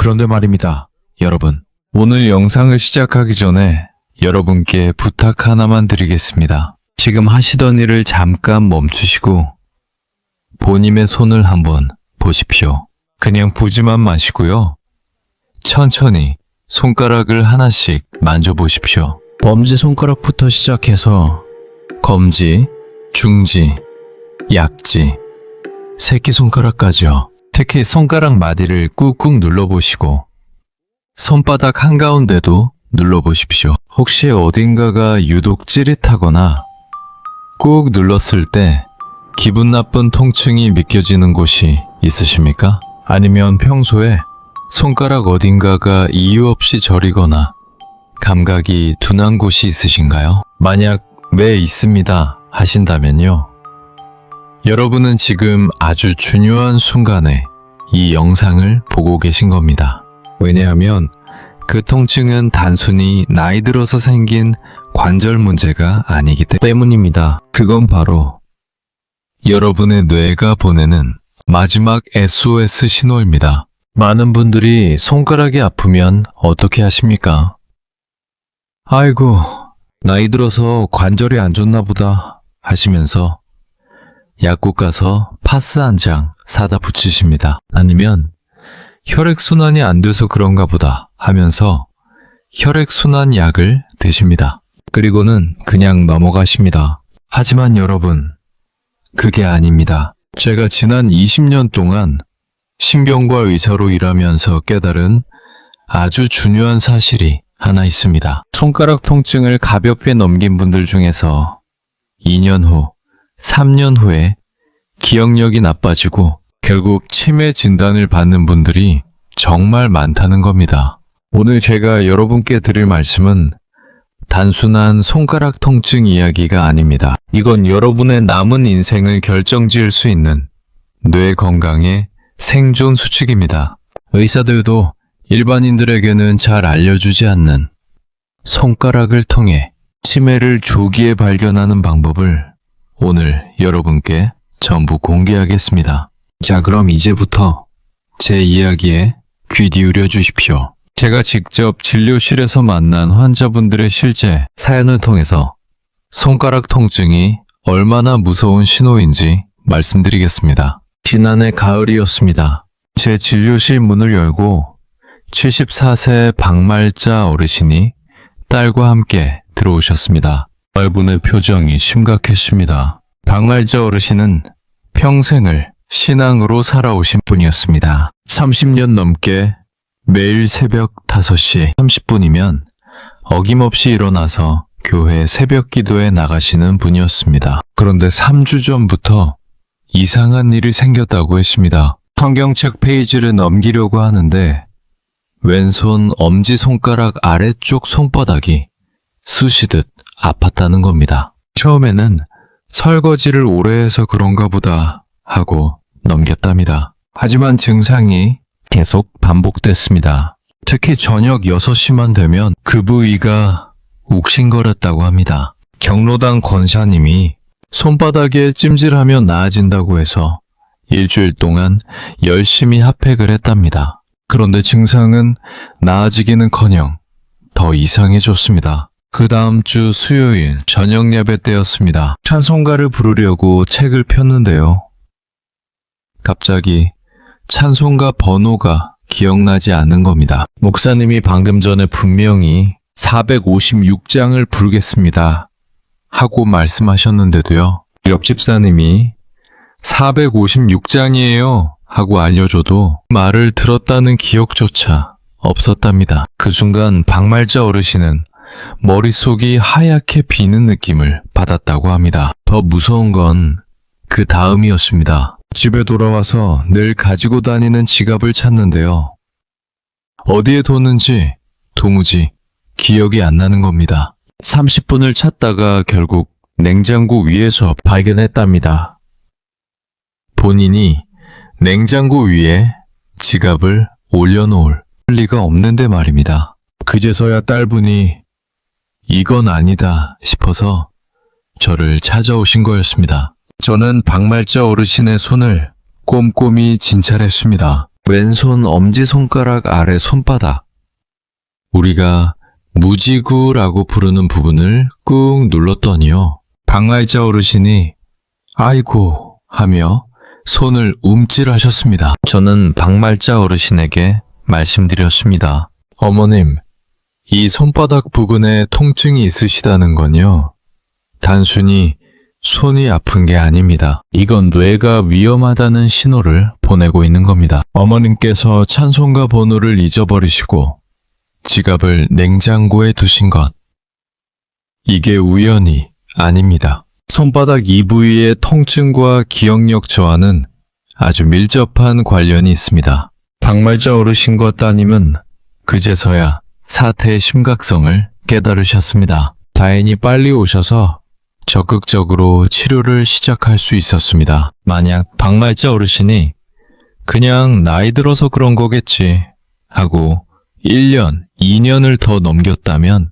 그런데 말입니다, 여러분. 오늘 영상을 시작하기 전에 여러분께 부탁 하나만 드리겠습니다. 지금 하시던 일을 잠깐 멈추시고 본인의 손을 한번 보십시오. 그냥 보지만 마시고요. 천천히 손가락을 하나씩 만져보십시오. 엄지손가락부터 시작해서 검지, 중지, 약지, 새끼손가락까지요. 특히 손가락 마디를 꾹꾹 눌러보시고 손바닥 한가운데도 눌러보십시오. 혹시 어딘가가 유독 찌릿하거나 꾹 눌렀을 때 기분 나쁜 통증이 느껴지는 곳이 있으십니까? 아니면 평소에 손가락 어딘가가 이유 없이 저리거나 감각이 둔한 곳이 있으신가요? 만약 네, 있습니다 하신다면요. 여러분은 지금 아주 중요한 순간에 이 영상을 보고 계신 겁니다. 왜냐하면 그 통증은 단순히 나이 들어서 생긴 관절 문제가 아니기 때문입니다. 그건 바로 여러분의 뇌가 보내는 마지막 SOS 신호입니다. 많은 분들이 손가락이 아프면 어떻게 하십니까? 아이고, 나이 들어서 관절이 안 좋나 보다 하시면서 약국 가서 파스 한 장 사다 붙이십니다. 아니면 혈액순환이 안 돼서 그런가 보다 하면서 혈액순환 약을 드십니다. 그리고는 그냥 넘어가십니다. 하지만 여러분, 그게 아닙니다. 제가 지난 20년 동안 신경과 의사로 일하면서 깨달은 아주 중요한 사실이 하나 있습니다. 손가락 통증을 가볍게 넘긴 분들 중에서 2년 후, 3년 후에 기억력이 나빠지고 결국 치매 진단을 받는 분들이 정말 많다는 겁니다. 오늘 제가 여러분께 드릴 말씀은 단순한 손가락 통증 이야기가 아닙니다. 이건 여러분의 남은 인생을 결정지을 수 있는 뇌 건강의 생존 수칙입니다. 의사들도 일반인들에게는 잘 알려주지 않는 손가락을 통해 치매를 조기에 발견하는 방법을 오늘 여러분께 전부 공개하겠습니다. 자, 그럼 이제부터 제 이야기에 귀 기울여 주십시오. 제가 직접 진료실에서 만난 환자분들의 실제 사연을 통해서 손가락 통증이 얼마나 무서운 신호인지 말씀드리겠습니다. 지난해 가을이었습니다. 제 진료실 문을 열고 74세 박말자 어르신이 딸과 함께 들어오셨습니다. 딸분의 표정이 심각했습니다. 박말자 어르신은 평생을 신앙으로 살아오신 분이었습니다. 30년 넘게 매일 새벽 5시 30분이면 어김없이 일어나서 교회 새벽 기도에 나가시는 분이었습니다. 그런데 3주 전부터 이상한 일이 생겼다고 했습니다. 성경책 페이지를 넘기려고 하는데 왼손 엄지손가락 아래쪽 손바닥이 쑤시듯 아팠다는 겁니다. 처음에는 설거지를 오래 해서 그런가 보다 하고 넘겼답니다. 하지만 증상이 계속 반복됐습니다. 특히 저녁 6시만 되면 그 부위가 욱신거렸다고 합니다. 경로당 권사님이 손바닥에 찜질하면 나아진다고 해서 일주일 동안 열심히 핫팩을 했답니다. 그런데 증상은 나아지기는커녕 더 이상해졌습니다. 그 다음 주 수요일 저녁 예배 때였습니다. 찬송가를 부르려고 책을 폈는데요. 갑자기 찬송가 번호가 기억나지 않는 겁니다. 목사님이 방금 전에 분명히 456장을 부르겠습니다 하고 말씀하셨는데도요. 옆 집사님이 456장이에요 하고 알려줘도 말을 들었다는 기억조차 없었답니다. 그 순간 박말자 어르신은 머릿속이 하얗게 비는 느낌을 받았다고 합니다. 더 무서운 건 그 다음이었습니다. 집에 돌아와서 늘 가지고 다니는 지갑을 찾는데요. 어디에 뒀는지 도무지 기억이 안 나는 겁니다. 30분을 찾다가 결국 냉장고 위에서 발견했답니다. 본인이 냉장고 위에 지갑을 올려놓을 리가 없는데 말입니다. 그제서야 딸분이 이건 아니다 싶어서 저를 찾아오신 거였습니다. 저는 박말자 어르신의 손을 꼼꼼히 진찰했습니다. 왼손 엄지손가락 아래 손바닥, 우리가 무지구라고 부르는 부분을 꾹 눌렀더니요. 박말자 어르신이 아이고 하며 손을 움찔하셨습니다. 저는 박말자 어르신에게 말씀드렸습니다. 어머님, 이 손바닥 부근에 통증이 있으시다는 건요, 단순히 손이 아픈 게 아닙니다. 이건 뇌가 위험하다는 신호를 보내고 있는 겁니다. 어머님께서 찬송가 번호를 잊어버리시고 지갑을 냉장고에 두신 것, 이게 우연이 아닙니다. 손바닥 이 부위의 통증과 기억력 저하는 아주 밀접한 관련이 있습니다. 박말자 어르신과 따님은 그제서야 사태의 심각성을 깨달으셨습니다. 다행히 빨리 오셔서 적극적으로 치료를 시작할 수 있었습니다. 만약 박말자 어르신이 그냥 나이 들어서 그런 거겠지 하고 1년, 2년을 더 넘겼다면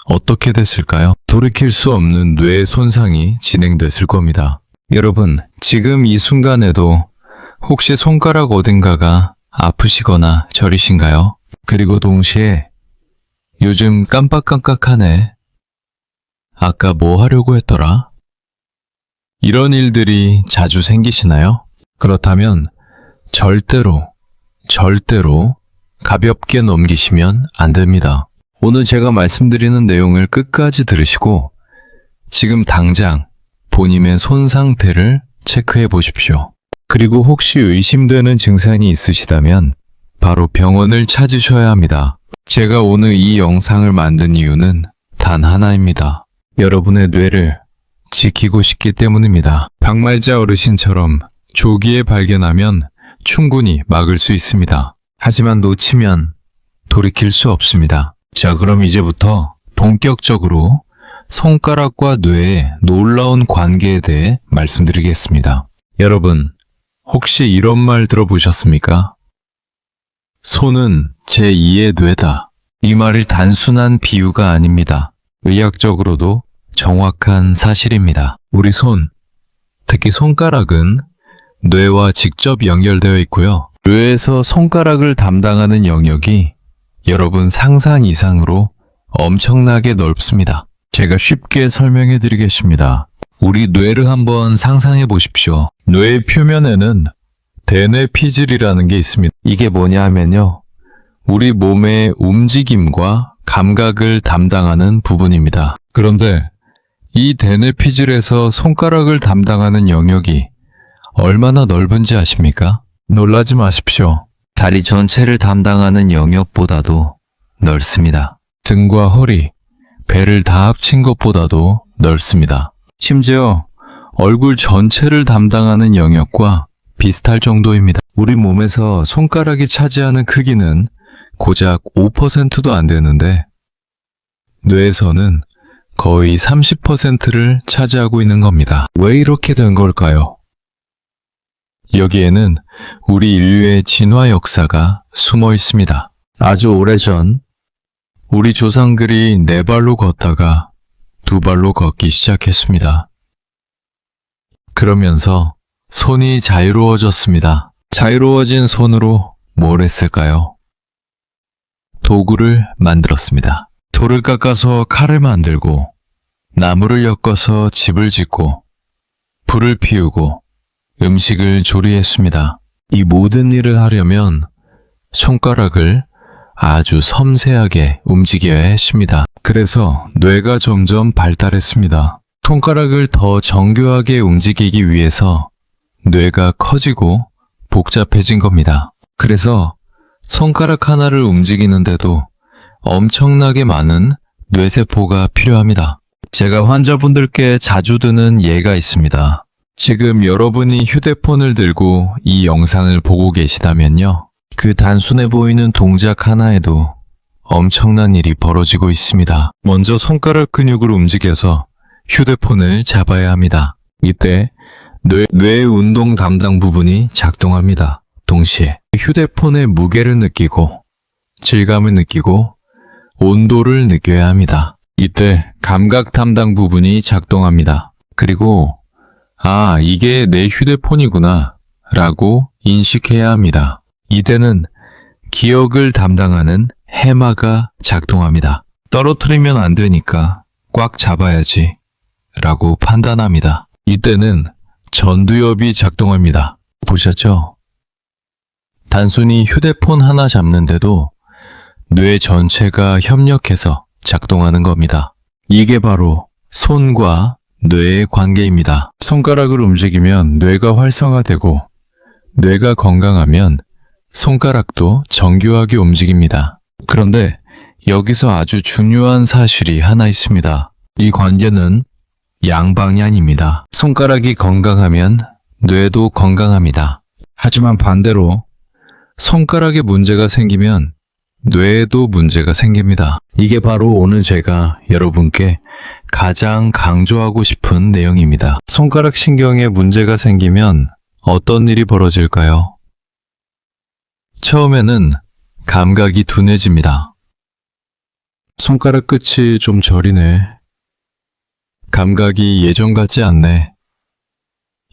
어떻게 됐을까요? 돌이킬 수 없는 뇌 손상이 진행됐을 겁니다. 여러분, 지금 이 순간에도 혹시 손가락 어딘가가 아프시거나 저리신가요? 그리고 동시에 요즘 깜빡깜빡하네. 아까 뭐 하려고 했더라? 이런 일들이 자주 생기시나요? 그렇다면 절대로 가볍게 넘기시면 안 됩니다. 오늘 제가 말씀드리는 내용을 끝까지 들으시고 지금 당장 본인의 손 상태를 체크해 보십시오. 그리고 혹시 의심되는 증상이 있으시다면 바로 병원을 찾으셔야 합니다. 제가 오늘 이 영상을 만든 이유는 단 하나입니다. 여러분의 뇌를 지키고 싶기 때문입니다. 박말자 어르신처럼 조기에 발견하면 충분히 막을 수 있습니다. 하지만 놓치면 돌이킬 수 없습니다. 자, 그럼 이제부터 본격적으로 손가락과 뇌의 놀라운 관계에 대해 말씀드리겠습니다. 여러분, 혹시 이런 말 들어보셨습니까? 손은 제2의 뇌다. 이 말이 단순한 비유가 아닙니다. 의학적으로도 정확한 사실입니다. 우리 손, 특히 손가락은 뇌와 직접 연결되어 있고요. 뇌에서 손가락을 담당하는 영역이 여러분 상상 이상으로 엄청나게 넓습니다. 제가 쉽게 설명해 드리겠습니다. 우리 뇌를 한번 상상해 보십시오. 뇌의 표면에는 대뇌피질이라는 게 있습니다. 이게 뭐냐 하면요, 우리 몸의 움직임과 감각을 담당하는 부분입니다. 그런데 이 대뇌피질에서 손가락을 담당하는 영역이 얼마나 넓은지 아십니까? 놀라지 마십시오. 다리 전체를 담당하는 영역보다도 넓습니다. 등과 허리, 배를 다 합친 것보다도 넓습니다. 심지어 얼굴 전체를 담당하는 영역과 비슷할 정도입니다. 우리 몸에서 손가락이 차지하는 크기는 고작 5%도 안 되는데 뇌에서는 거의 30%를 차지하고 있는 겁니다. 왜 이렇게 된 걸까요? 여기에는 우리 인류의 진화 역사가 숨어 있습니다. 아주 오래전 우리 조상들이 4발로 걷다가 2발로 걷기 시작했습니다. 그러면서 손이 자유로워졌습니다. 자유로워진 손으로 뭘 했을까요? 도구를 만들었습니다. 돌을 깎아서 칼을 만들고, 나무를 엮어서 집을 짓고, 불을 피우고, 음식을 조리했습니다. 이 모든 일을 하려면 손가락을 아주 섬세하게 움직여야 했습니다. 그래서 뇌가 점점 발달했습니다. 손가락을 더 정교하게 움직이기 위해서 뇌가 커지고 복잡해진 겁니다. 그래서 손가락 하나를 움직이는데도 엄청나게 많은 뇌세포가 필요합니다. 제가 환자분들께 자주 드는 예가 있습니다. 지금 여러분이 휴대폰을 들고 이 영상을 보고 계시다면요, 그 단순해 보이는 동작 하나에도 엄청난 일이 벌어지고 있습니다. 먼저 손가락 근육을 움직여서 휴대폰을 잡아야 합니다. 이때 뇌 운동 담당 부분이 작동합니다. 동시에 휴대폰의 무게를 느끼고 질감을 느끼고 온도를 느껴야 합니다. 이때 감각 담당 부분이 작동합니다. 그리고 이게 내 휴대폰이구나 라고 인식해야 합니다. 이때는 기억을 담당하는 해마가 작동합니다. 떨어뜨리면 안 되니까 꽉 잡아야지 라고 판단합니다. 이때는 전두엽이 작동합니다. 보셨죠? 단순히 휴대폰 하나 잡는데도 뇌 전체가 협력해서 작동하는 겁니다. 이게 바로 손과 뇌의 관계입니다. 손가락을 움직이면 뇌가 활성화되고 뇌가 건강하면 손가락도 정교하게 움직입니다. 그런데 여기서 아주 중요한 사실이 하나 있습니다. 이 관계는 양방향입니다. 손가락이 건강하면 뇌도 건강합니다. 하지만 반대로 손가락에 문제가 생기면 뇌에도 문제가 생깁니다. 이게 바로 오늘 제가 여러분께 가장 강조하고 싶은 내용입니다. 손가락 신경에 문제가 생기면 어떤 일이 벌어질까요? 처음에는 감각이 둔해집니다. 손가락 끝이 좀 저리네. 감각이 예전 같지 않네.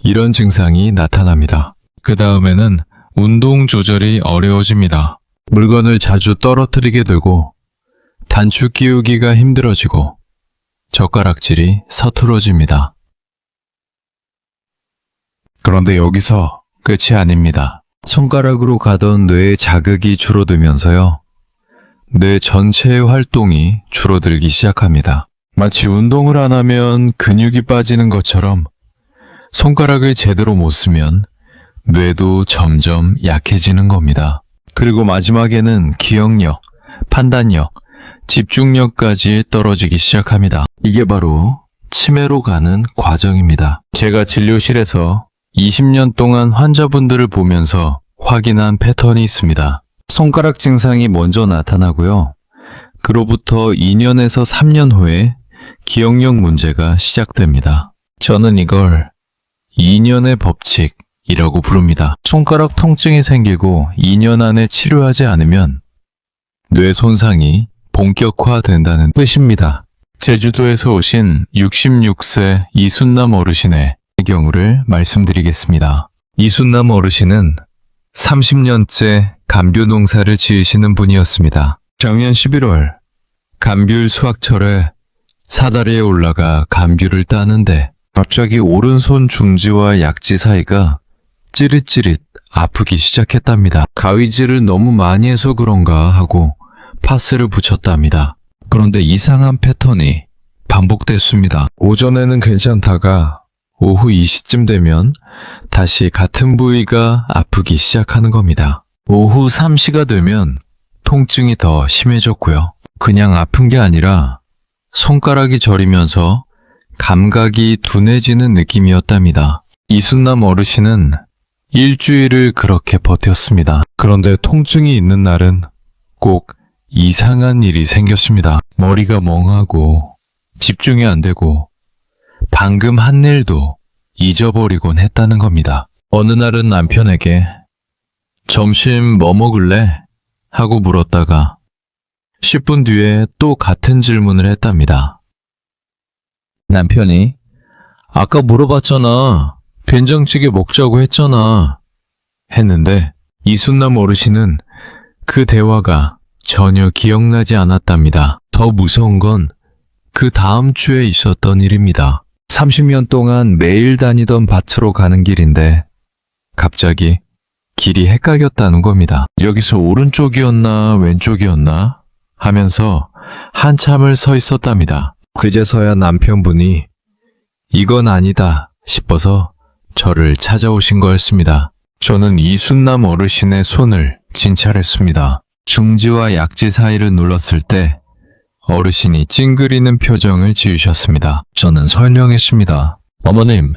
이런 증상이 나타납니다. 그 다음에는 운동 조절이 어려워집니다. 물건을 자주 떨어뜨리게 되고 단추 끼우기가 힘들어지고 젓가락질이 서툴어집니다. 그런데 여기서 끝이 아닙니다. 손가락으로 가던 뇌의 자극이 줄어들면서요. 뇌 전체의 활동이 줄어들기 시작합니다. 마치 운동을 안 하면 근육이 빠지는 것처럼 손가락을 제대로 못 쓰면 뇌도 점점 약해지는 겁니다. 그리고 마지막에는 기억력, 판단력, 집중력까지 떨어지기 시작합니다. 이게 바로 치매로 가는 과정입니다. 제가 진료실에서 20년 동안 환자분들을 보면서 확인한 패턴이 있습니다. 손가락 증상이 먼저 나타나고요. 그로부터 2년에서 3년 후에 기억력 문제가 시작됩니다. 저는 이걸 2년의 법칙이라고 부릅니다. 손가락 통증이 생기고 2년 안에 치료하지 않으면 뇌 손상이 본격화된다는 뜻입니다. 제주도에서 오신 66세 이순남 어르신의 경우를 말씀드리겠습니다. 이순남 어르신은 30년째 감귤 농사를 지으시는 분이었습니다. 작년 11월 감귤 수확철에 사다리에 올라가 감귤을 따는데 갑자기 오른손 중지와 약지 사이가 찌릿찌릿 아프기 시작했답니다. 가위질을 너무 많이 해서 그런가 하고 파스를 붙였답니다. 그런데 이상한 패턴이 반복됐습니다. 오전에는 괜찮다가 오후 2시쯤 되면 다시 같은 부위가 아프기 시작하는 겁니다. 오후 3시가 되면 통증이 더 심해졌고요. 그냥 아픈 게 아니라 손가락이 저리면서 감각이 둔해지는 느낌이었답니다. 이순남 어르신은 일주일을 그렇게 버텼습니다. 그런데 통증이 있는 날은 꼭 이상한 일이 생겼습니다. 머리가 멍하고 집중이 안 되고 방금 한 일도 잊어버리곤 했다는 겁니다. 어느 날은 남편에게 점심 뭐 먹을래? 하고 물었다가 10분 뒤에 또 같은 질문을 했답니다. 남편이 아까 물어봤잖아. 된장찌개 먹자고 했잖아. 했는데 이순남 어르신은 그 대화가 전혀 기억나지 않았답니다. 더 무서운 건 그 다음 주에 있었던 일입니다. 30년 동안 매일 다니던 밭으로 가는 길인데 갑자기 길이 헷갈렸다는 겁니다. 여기서 오른쪽이었나 왼쪽이었나 하면서 한참을 서 있었답니다. 그제서야 남편분이 이건 아니다 싶어서 저를 찾아오신 거였습니다. 저는 이순남 어르신의 손을 진찰했습니다. 중지와 약지 사이를 눌렀을 때 어르신이 찡그리는 표정을 지으셨습니다. 저는 설명했습니다. 어머님,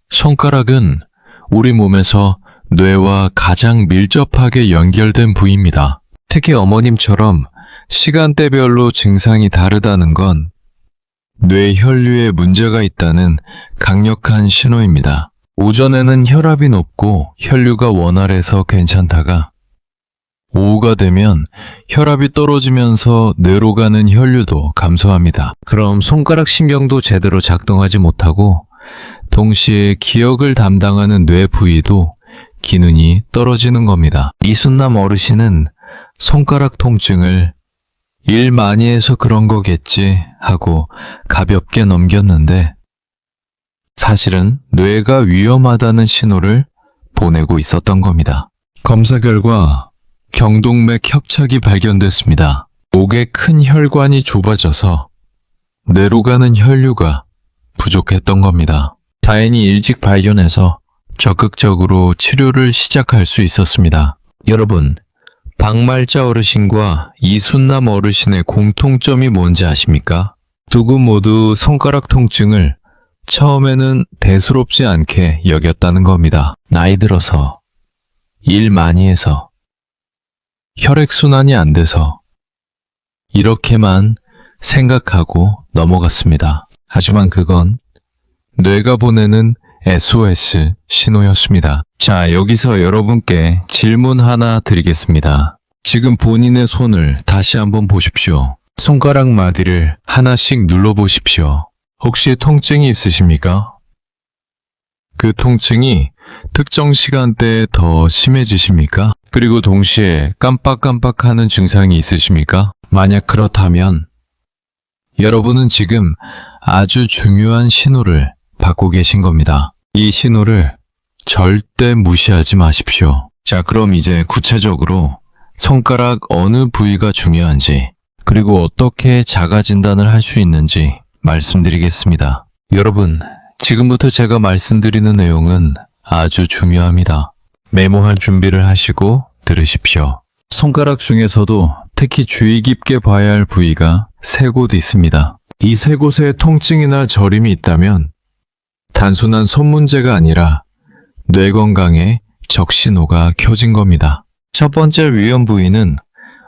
손가락은 우리 몸에서 뇌와 가장 밀접하게 연결된 부위입니다. 특히 어머님처럼 시간대별로 증상이 다르다는 건 뇌 혈류에 문제가 있다는 강력한 신호입니다. 오전에는 혈압이 높고 혈류가 원활해서 괜찮다가 오후가 되면 혈압이 떨어지면서 뇌로 가는 혈류도 감소합니다. 그럼 손가락 신경도 제대로 작동하지 못하고 동시에 기억을 담당하는 뇌 부위도 기능이 떨어지는 겁니다. 이순남 어르신은 손가락 통증을 일 많이 해서 그런 거겠지 하고 가볍게 넘겼는데 사실은 뇌가 위험하다는 신호를 보내고 있었던 겁니다. 검사 결과 경동맥 협착이 발견됐습니다. 목에 큰 혈관이 좁아져서 뇌로 가는 혈류가 부족했던 겁니다. 다행히 일찍 발견해서 적극적으로 치료를 시작할 수 있었습니다. 여러분, 박말자 어르신과 이순남 어르신의 공통점이 뭔지 아십니까? 두 분 모두 손가락 통증을 처음에는 대수롭지 않게 여겼다는 겁니다. 나이 들어서, 일 많이 해서, 혈액순환이 안 돼서 이렇게만 생각하고 넘어갔습니다. 하지만 그건 뇌가 보내는 SOS 신호였습니다. 자, 여기서 여러분께 질문 하나 드리겠습니다. 지금 본인의 손을 다시 한번 보십시오. 손가락 마디를 하나씩 눌러보십시오. 혹시 통증이 있으십니까? 그 통증이 특정 시간대에 더 심해지십니까? 그리고 동시에 깜빡깜빡하는 증상이 있으십니까? 만약 그렇다면 여러분은 지금 아주 중요한 신호를 받고 계신 겁니다. 이 신호를 절대 무시하지 마십시오. 자, 그럼 이제 구체적으로 손가락 어느 부위가 중요한지 그리고 어떻게 자가 진단을 할 수 있는지 말씀드리겠습니다. 여러분, 지금부터 제가 말씀드리는 내용은 아주 중요합니다. 메모할 준비를 하시고 들으십시오. 손가락 중에서도 특히 주의 깊게 봐야 할 부위가 세 곳 있습니다. 이 세 곳에 통증이나 저림이 있다면 단순한 손 문제가 아니라 뇌 건강에 적신호가 켜진 겁니다. 첫 번째 위험 부위는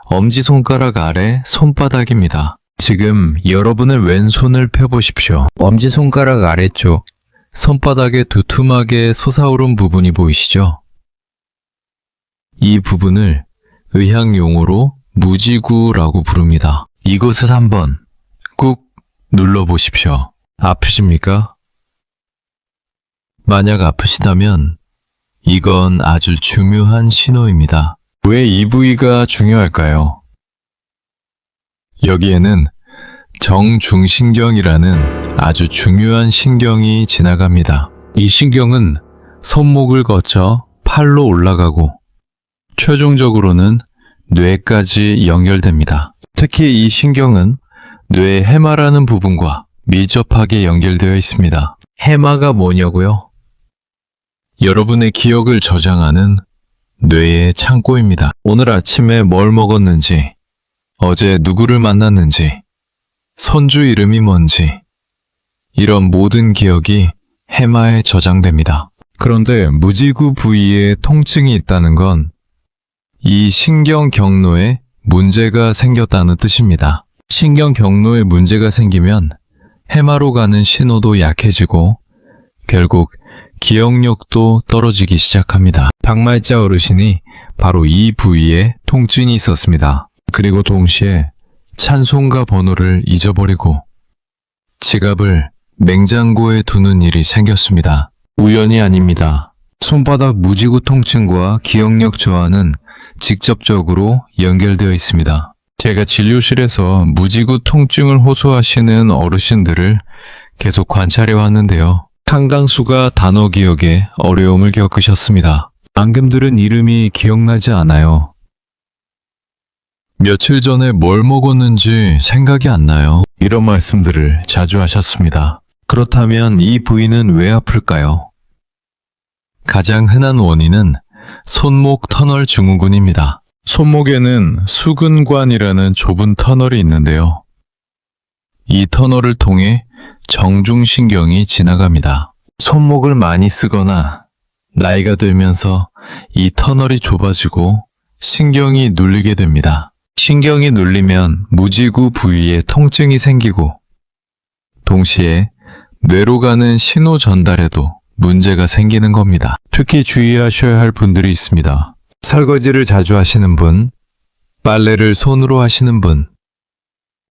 엄지손가락 아래 손바닥입니다. 지금 여러분의 왼손을 펴보십시오. 엄지손가락 아래쪽 손바닥에 두툼하게 솟아오른 부분이 보이시죠? 이 부분을 의학용어로 무지구라고 부릅니다. 이곳을 한번 꾹 눌러보십시오. 아프십니까? 만약 아프시다면 이건 아주 중요한 신호입니다. 왜 이 부위가 중요할까요? 여기에는 정중신경이라는 아주 중요한 신경이 지나갑니다. 이 신경은 손목을 거쳐 팔로 올라가고 최종적으로는 뇌까지 연결됩니다. 특히 이 신경은 뇌의 해마라는 부분과 밀접하게 연결되어 있습니다. 해마가 뭐냐고요? 여러분의 기억을 저장하는 뇌의 창고입니다. 오늘 아침에 뭘 먹었는지, 어제 누구를 만났는지, 손주 이름이 뭔지, 이런 모든 기억이 해마에 저장됩니다. 그런데 무지구 부위에 통증이 있다는 건 이 신경 경로에 문제가 생겼다는 뜻입니다. 신경 경로에 문제가 생기면 해마로 가는 신호도 약해지고 결국 기억력도 떨어지기 시작합니다. 박말자 어르신이 바로 이 부위에 통증이 있었습니다. 그리고 동시에 찬송가 번호를 잊어버리고 지갑을 냉장고에 두는 일이 생겼습니다. 우연이 아닙니다. 손바닥 무지구 통증과 기억력 저하는 직접적으로 연결되어 있습니다. 제가 진료실에서 무지구 통증을 호소하시는 어르신들을 계속 관찰해 왔는데요. 상당수가 단어 기억에 어려움을 겪으셨습니다. 방금 들은 이름이 기억나지 않아요. 며칠 전에 뭘 먹었는지 생각이 안 나요. 이런 말씀들을 자주 하셨습니다. 그렇다면 이 부위는 왜 아플까요? 가장 흔한 원인은 손목 터널 증후군입니다. 손목에는 수근관이라는 좁은 터널이 있는데요. 이 터널을 통해 정중신경이 지나갑니다. 손목을 많이 쓰거나 나이가 들면서 이 터널이 좁아지고 신경이 눌리게 됩니다. 신경이 눌리면 무지구 부위에 통증이 생기고 동시에 뇌로 가는 신호 전달에도 문제가 생기는 겁니다. 특히 주의하셔야 할 분들이 있습니다. 설거지를 자주 하시는 분, 빨래를 손으로 하시는 분,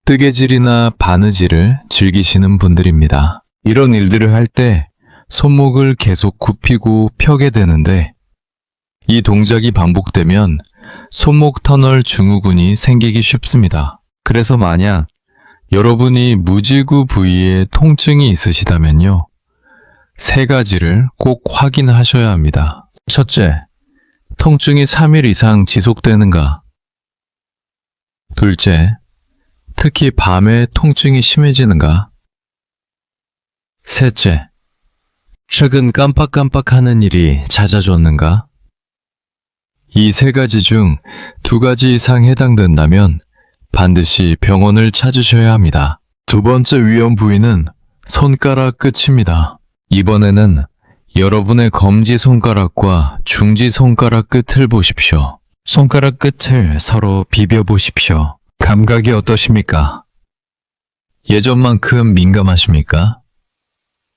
뜨개질이나 바느질을 즐기시는 분들입니다. 이런 일들을 할 때 손목을 계속 굽히고 펴게 되는데 이 동작이 반복되면 손목 터널 증후군이 생기기 쉽습니다. 그래서 만약 여러분이 무지구 부위에 통증이 있으시다면요. 세 가지를 꼭 확인하셔야 합니다. 첫째, 통증이 3일 이상 지속되는가? 둘째, 특히 밤에 통증이 심해지는가? 셋째, 최근 깜빡깜빡하는 일이 잦아졌는가? 이 세 가지 중 두 가지 이상 해당된다면 반드시 병원을 찾으셔야 합니다. 두 번째 위험 부위는 손가락 끝입니다. 이번에는 여러분의 검지손가락과 중지손가락 끝을 보십시오. 손가락 끝을 서로 비벼보십시오. 감각이 어떠십니까? 예전만큼 민감하십니까?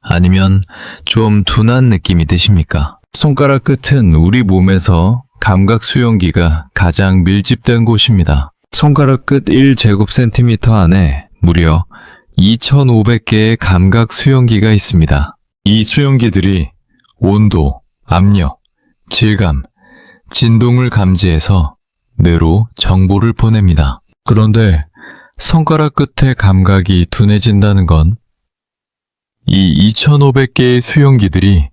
아니면 좀 둔한 느낌이 드십니까? 손가락 끝은 우리 몸에서 감각 수용기가 가장 밀집된 곳입니다. 손가락 끝 1제곱센티미터 안에 무려 2,500개의 감각 수용기가 있습니다. 이 수용기들이 온도, 압력, 질감, 진동을 감지해서 뇌로 정보를 보냅니다. 그런데 손가락 끝의 감각이 둔해진다는 건 이 2,500개의 수용기들이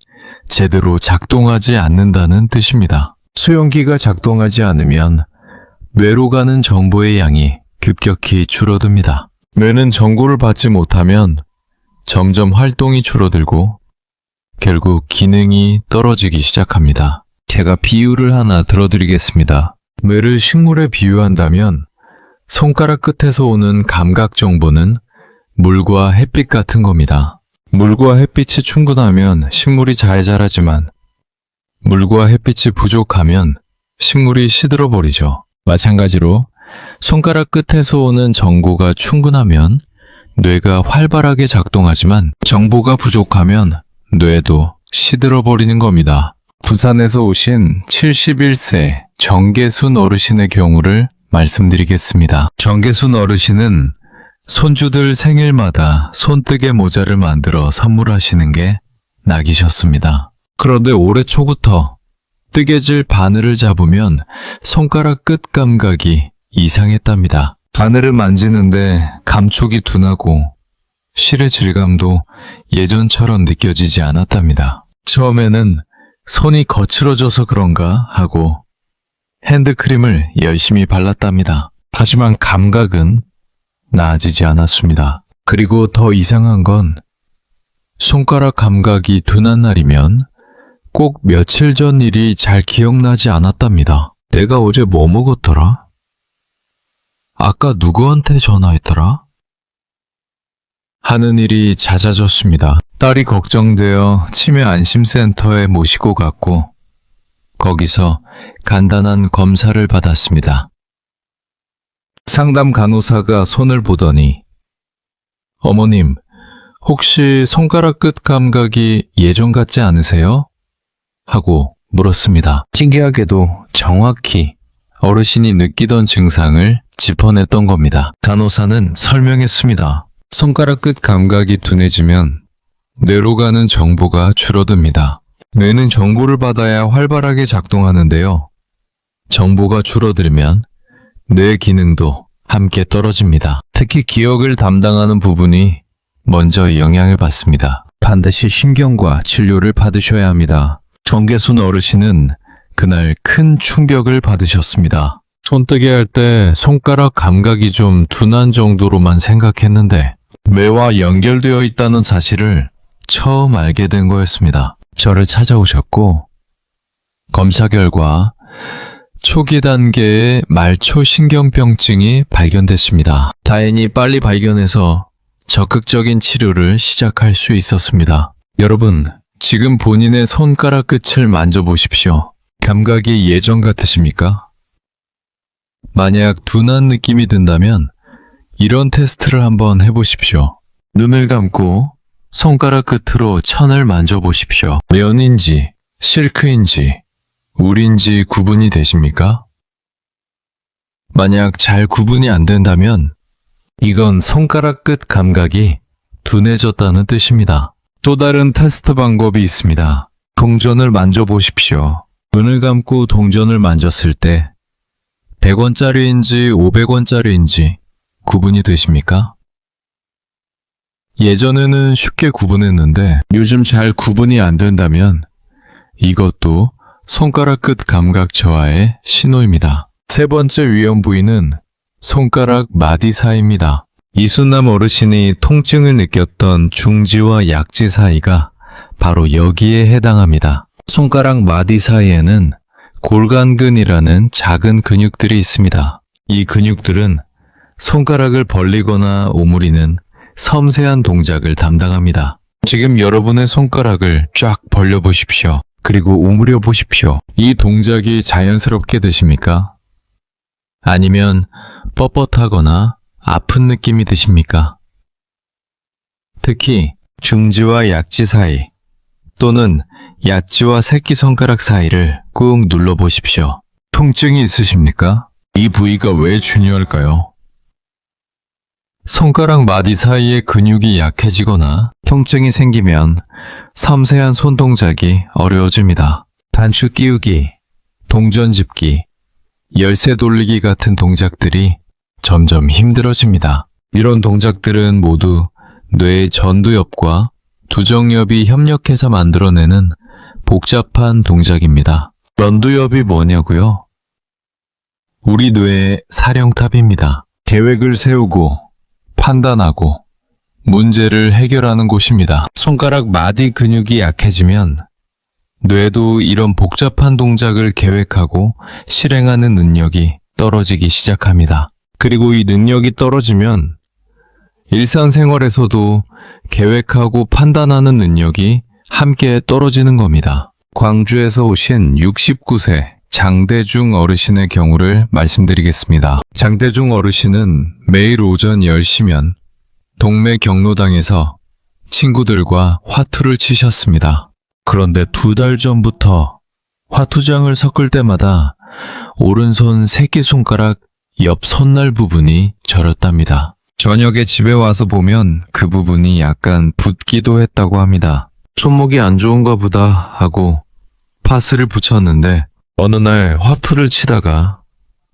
제대로 작동하지 않는다는 뜻입니다. 수용기가 작동하지 않으면 뇌로 가는 정보의 양이 급격히 줄어듭니다. 뇌는 정보를 받지 못하면 점점 활동이 줄어들고 결국 기능이 떨어지기 시작합니다. 제가 비유를 하나 들어드리겠습니다. 뇌를 식물에 비유한다면 손가락 끝에서 오는 감각 정보는 물과 햇빛 같은 겁니다. 물과 햇빛이 충분하면 식물이 잘 자라지만 물과 햇빛이 부족하면 식물이 시들어버리죠. 마찬가지로 손가락 끝에서 오는 정보가 충분하면 뇌가 활발하게 작동하지만 정보가 부족하면 뇌도 시들어버리는 겁니다. 부산에서 오신 71세 정계순 어르신의 경우를 말씀드리겠습니다. 정계순 어르신은 손주들 생일마다 손뜨개 모자를 만들어 선물하시는 게 낙이셨습니다. 그런데 올해 초부터 뜨개질 바늘을 잡으면 손가락 끝 감각이 이상했답니다. 바늘을 만지는데 감촉이 둔하고 실의 질감도 예전처럼 느껴지지 않았답니다. 처음에는 손이 거칠어져서 그런가 하고 핸드크림을 열심히 발랐답니다. 하지만 감각은 나아지지 않았습니다. 그리고 더 이상한 건 손가락 감각이 둔한 날이면 꼭 며칠 전 일이 잘 기억나지 않았답니다. 내가 어제 뭐 먹었더라? 아까 누구한테 전화했더라? 하는 일이 잦아졌습니다. 딸이 걱정되어 치매 안심센터에 모시고 갔고 거기서 간단한 검사를 받았습니다. 상담 간호사가 손을 보더니 어머님, 혹시 손가락 끝 감각이 예전 같지 않으세요? 하고 물었습니다. 신기하게도 정확히 어르신이 느끼던 증상을 짚어냈던 겁니다. 간호사는 설명했습니다. 손가락 끝 감각이 둔해지면 뇌로 가는 정보가 줄어듭니다. 뇌는 정보를 받아야 활발하게 작동하는데요. 정보가 줄어들면 뇌 기능도 함께 떨어집니다. 특히 기억을 담당하는 부분이 먼저 영향을 받습니다. 반드시 신경과 진료를 받으셔야 합니다. 정계순 어르신은 그날 큰 충격을 받으셨습니다. 손뜨개 할 때 손가락 감각이 좀 둔한 정도로만 생각했는데 뇌와 연결되어 있다는 사실을 처음 알게 된 거였습니다. 저를 찾아오셨고 검사 결과 초기 단계의 말초신경병증이 발견됐습니다. 다행히 빨리 발견해서 적극적인 치료를 시작할 수 있었습니다. 여러분, 지금 본인의 손가락 끝을 만져보십시오. 감각이 예전 같으십니까? 만약 둔한 느낌이 든다면 이런 테스트를 한번 해보십시오. 눈을 감고 손가락 끝으로 천을 만져보십시오. 면인지, 실크인지, 울인지 구분이 되십니까? 만약 잘 구분이 안 된다면 이건 손가락 끝 감각이 둔해졌다는 뜻입니다. 또 다른 테스트 방법이 있습니다. 동전을 만져보십시오. 눈을 감고 동전을 만졌을 때 100원짜리인지 500원짜리인지 구분이 되십니까? 예전에는 쉽게 구분했는데 요즘 잘 구분이 안 된다면 이것도 손가락 끝 감각 저하의 신호입니다. 세 번째 위험 부위는 손가락 마디 사이입니다. 이순남 어르신이 통증을 느꼈던 중지와 약지 사이가 바로 여기에 해당합니다. 손가락 마디 사이에는 골간근이라는 작은 근육들이 있습니다. 이 근육들은 손가락을 벌리거나 오므리는 섬세한 동작을 담당합니다. 지금 여러분의 손가락을 쫙 벌려보십시오. 그리고 오므려 보십시오. 이 동작이 자연스럽게 드십니까? 아니면 뻣뻣하거나 아픈 느낌이 드십니까? 특히 중지와 약지 사이 또는 약지와 새끼손가락 사이를 꾹 눌러보십시오. 통증이 있으십니까? 이 부위가 왜 중요할까요? 손가락 마디 사이의 근육이 약해지거나 통증이 생기면 섬세한 손 동작이 어려워집니다. 단추 끼우기, 동전 짚기, 열쇠 돌리기 같은 동작들이 점점 힘들어집니다. 이런 동작들은 모두 뇌의 전두엽과 두정엽이 협력해서 만들어내는 복잡한 동작입니다. 전두엽이 뭐냐고요? 우리 뇌의 사령탑입니다. 계획을 세우고 판단하고 문제를 해결하는 곳입니다. 손가락 마디 근육이 약해지면 뇌도 이런 복잡한 동작을 계획하고 실행하는 능력이 떨어지기 시작합니다. 그리고 이 능력이 떨어지면 일상생활에서도 계획하고 판단하는 능력이 함께 떨어지는 겁니다. 광주에서 오신 69세 장대중 어르신의 경우를 말씀드리겠습니다. 장대중 어르신은 매일 오전 10시면 동네 경로당에서 친구들과 화투를 치셨습니다. 그런데 2달 전부터 화투장을 섞을 때마다 오른손 새끼손가락 옆 손날 부분이 저렸답니다. 저녁에 집에 와서 보면 그 부분이 약간 붓기도 했다고 합니다. 손목이 안 좋은가 보다 하고 파스를 붙였는데 어느 날 화투를 치다가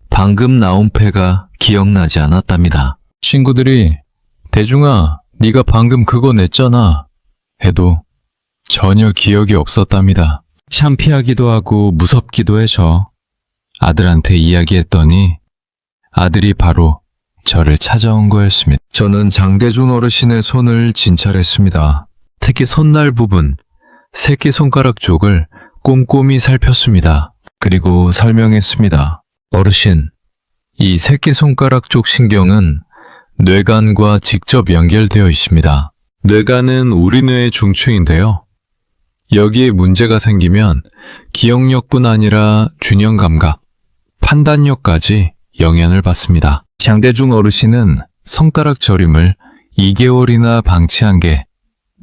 방금 나온 패가 기억나지 않았답니다. 친구들이 대중아, 네가 방금 그거 냈잖아 해도 전혀 기억이 없었답니다. 창피하기도 하고 무섭기도 해서 아들한테 이야기했더니 아들이 바로 저를 찾아온 거였습니다. 저는 장대중 어르신의 손을 진찰했습니다. 특히 손날 부분, 새끼손가락 쪽을 꼼꼼히 살폈습니다. 그리고 설명했습니다. 어르신, 이 새끼손가락 쪽 신경은 뇌간과 직접 연결되어 있습니다. 뇌간은 우리 뇌의 중추인데요. 여기에 문제가 생기면 기억력뿐 아니라 균형 감각, 판단력까지 영향을 받습니다. 장대중 어르신은 손가락 저림을 2개월이나 방치한 게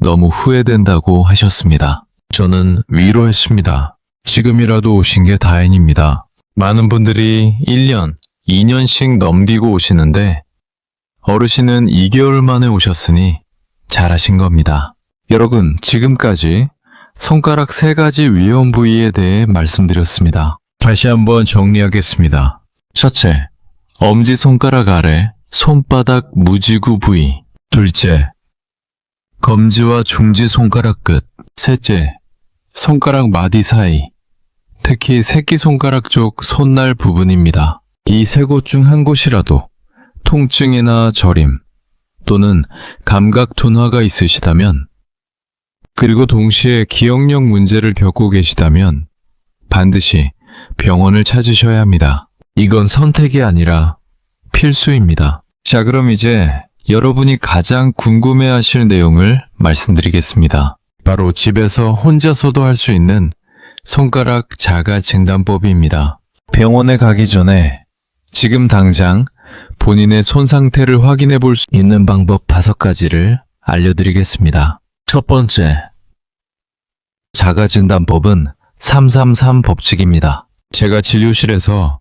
너무 후회된다고 하셨습니다. 저는 위로했습니다. 지금이라도 오신 게 다행입니다. 많은 분들이 1년, 2년씩 넘기고 오시는데 어르신은 2개월 만에 오셨으니 잘하신 겁니다. 여러분, 지금까지 손가락 3가지 위험 부위에 대해 말씀드렸습니다. 다시 한번 정리하겠습니다. 첫째, 엄지손가락 아래 손바닥 무지구 부위. 둘째, 검지와 중지손가락 끝. 셋째, 손가락 마디 사이, 특히 새끼손가락 쪽 손날 부분입니다. 이 3곳 중 한 곳이라도 통증이나 저림 또는 감각 둔화가 있으시다면, 그리고 동시에 기억력 문제를 겪고 계시다면 반드시 병원을 찾으셔야 합니다. 이건 선택이 아니라 필수입니다. 자, 그럼 이제 여러분이 가장 궁금해하실 내용을 말씀드리겠습니다. 바로 집에서 혼자서도 할 수 있는 손가락 자가 진단법입니다. 병원에 가기 전에 지금 당장 본인의 손 상태를 확인해 볼 수 있는 방법 5가지를 알려드리겠습니다. 첫 번째, 자가 진단법은 333 법칙입니다. 제가 진료실에서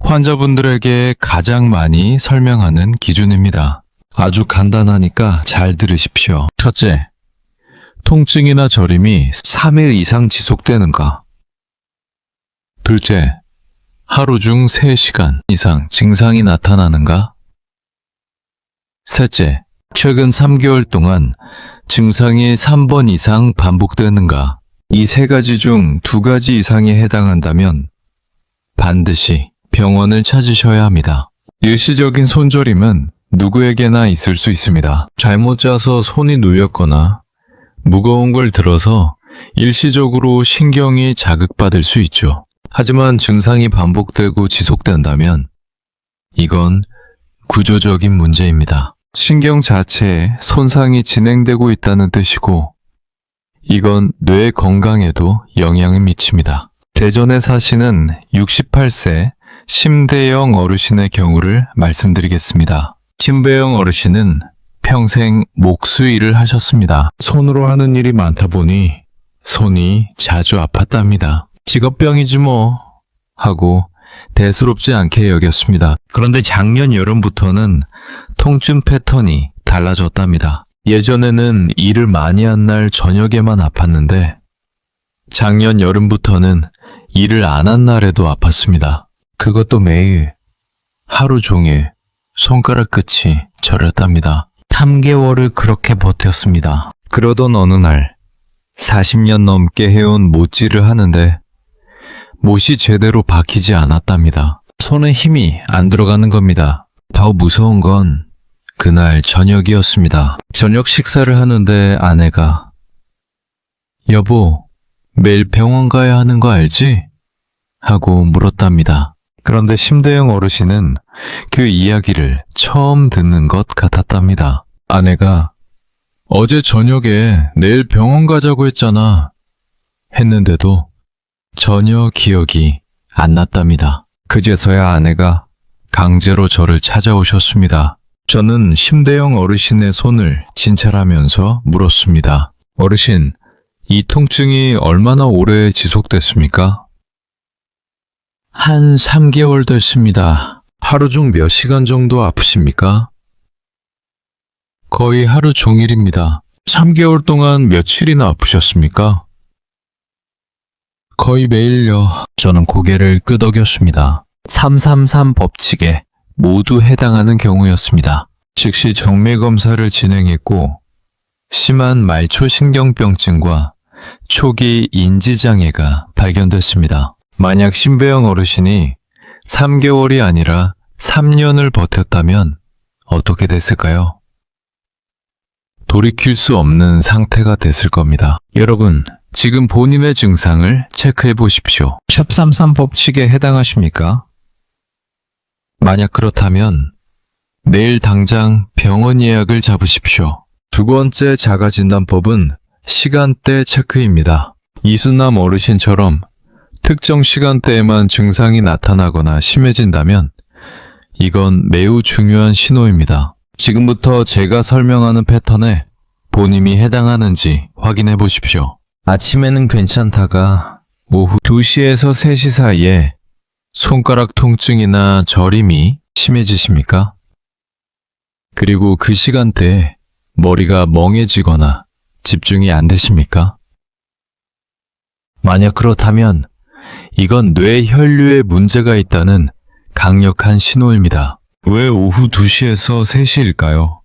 환자분들에게 가장 많이 설명하는 기준입니다. 아주 간단하니까 잘 들으십시오. 첫째, 통증이나 저림이 3일 이상 지속되는가? 둘째, 하루 중 3시간 이상 증상이 나타나는가? 셋째, 최근 3개월 동안 증상이 3번 이상 반복되는가? 이 3가지 중 2가지 이상에 해당한다면 반드시 병원을 찾으셔야 합니다. 일시적인 손저림은 누구에게나 있을 수 있습니다. 잘못 자서 손이 눌렸거나 무거운 걸 들어서 일시적으로 신경이 자극받을 수 있죠. 하지만 증상이 반복되고 지속된다면 이건 구조적인 문제입니다. 신경 자체에 손상이 진행되고 있다는 뜻이고 이건 뇌 건강에도 영향을 미칩니다. 대전에 사시는 68세 심대영 어르신의 경우를 말씀드리겠습니다. 심대영 어르신은 평생 목수 일을 하셨습니다. 손으로 하는 일이 많다 보니 손이 자주 아팠답니다. 직업병이지 뭐 하고 대수롭지 않게 여겼습니다. 그런데 작년 여름부터는 통증 패턴이 달라졌답니다. 예전에는 일을 많이 한 날 저녁에만 아팠는데 작년 여름부터는 일을 안 한 날에도 아팠습니다. 그것도 매일 하루 종일 손가락 끝이 저렸답니다. 3개월을 그렇게 버텼습니다. 그러던 어느 날 40년 넘게 해온 못질을 하는데 못이 제대로 박히지 않았답니다. 손에 힘이 안 들어가는 겁니다. 더 무서운 건 그날 저녁이었습니다. 저녁 식사를 하는데 아내가 여보, 매일 병원 가야 하는 거 알지? 하고 물었답니다. 그런데 심대영 어르신은 그 이야기를 처음 듣는 것 같았답니다. 아내가 어제 저녁에 내일 병원 가자고 했잖아 했는데도 전혀 기억이 안 났답니다. 그제서야 아내가 강제로 저를 찾아오셨습니다. 저는 심대영 어르신의 손을 진찰하면서 물었습니다. 어르신, 이 통증이 얼마나 오래 지속됐습니까? 한 3개월 됐습니다. 하루 중 몇 시간 정도 아프십니까? 거의 하루 종일입니다. 3개월 동안 며칠이나 아프셨습니까? 거의 매일요. 저는 고개를 끄덕였습니다. 333 법칙에 모두 해당하는 경우였습니다. 즉시 정밀검사를 진행했고 심한 말초신경병증과 초기 인지장애가 발견됐습니다. 만약 심배영 어르신이 3개월이 아니라 3년을 버텼다면 어떻게 됐을까요? 돌이킬 수 없는 상태가 됐을 겁니다. 여러분, 지금 본인의 증상을 체크해 보십시오. 샵33 법칙에 해당하십니까? 만약 그렇다면 내일 당장 병원 예약을 잡으십시오. 두 번째 자가진단법은 시간대 체크입니다. 이순남 어르신처럼 특정 시간대에만 증상이 나타나거나 심해진다면 이건 매우 중요한 신호입니다. 지금부터 제가 설명하는 패턴에 본인이 해당하는지 확인해 보십시오. 아침에는 괜찮다가 오후 2시에서 3시 사이에 손가락 통증이나 저림이 심해지십니까? 그리고 그 시간대에 머리가 멍해지거나 집중이 안 되십니까? 만약 그렇다면 이건 뇌 혈류에 문제가 있다는 강력한 신호입니다. 왜 오후 2시에서 3시일까요?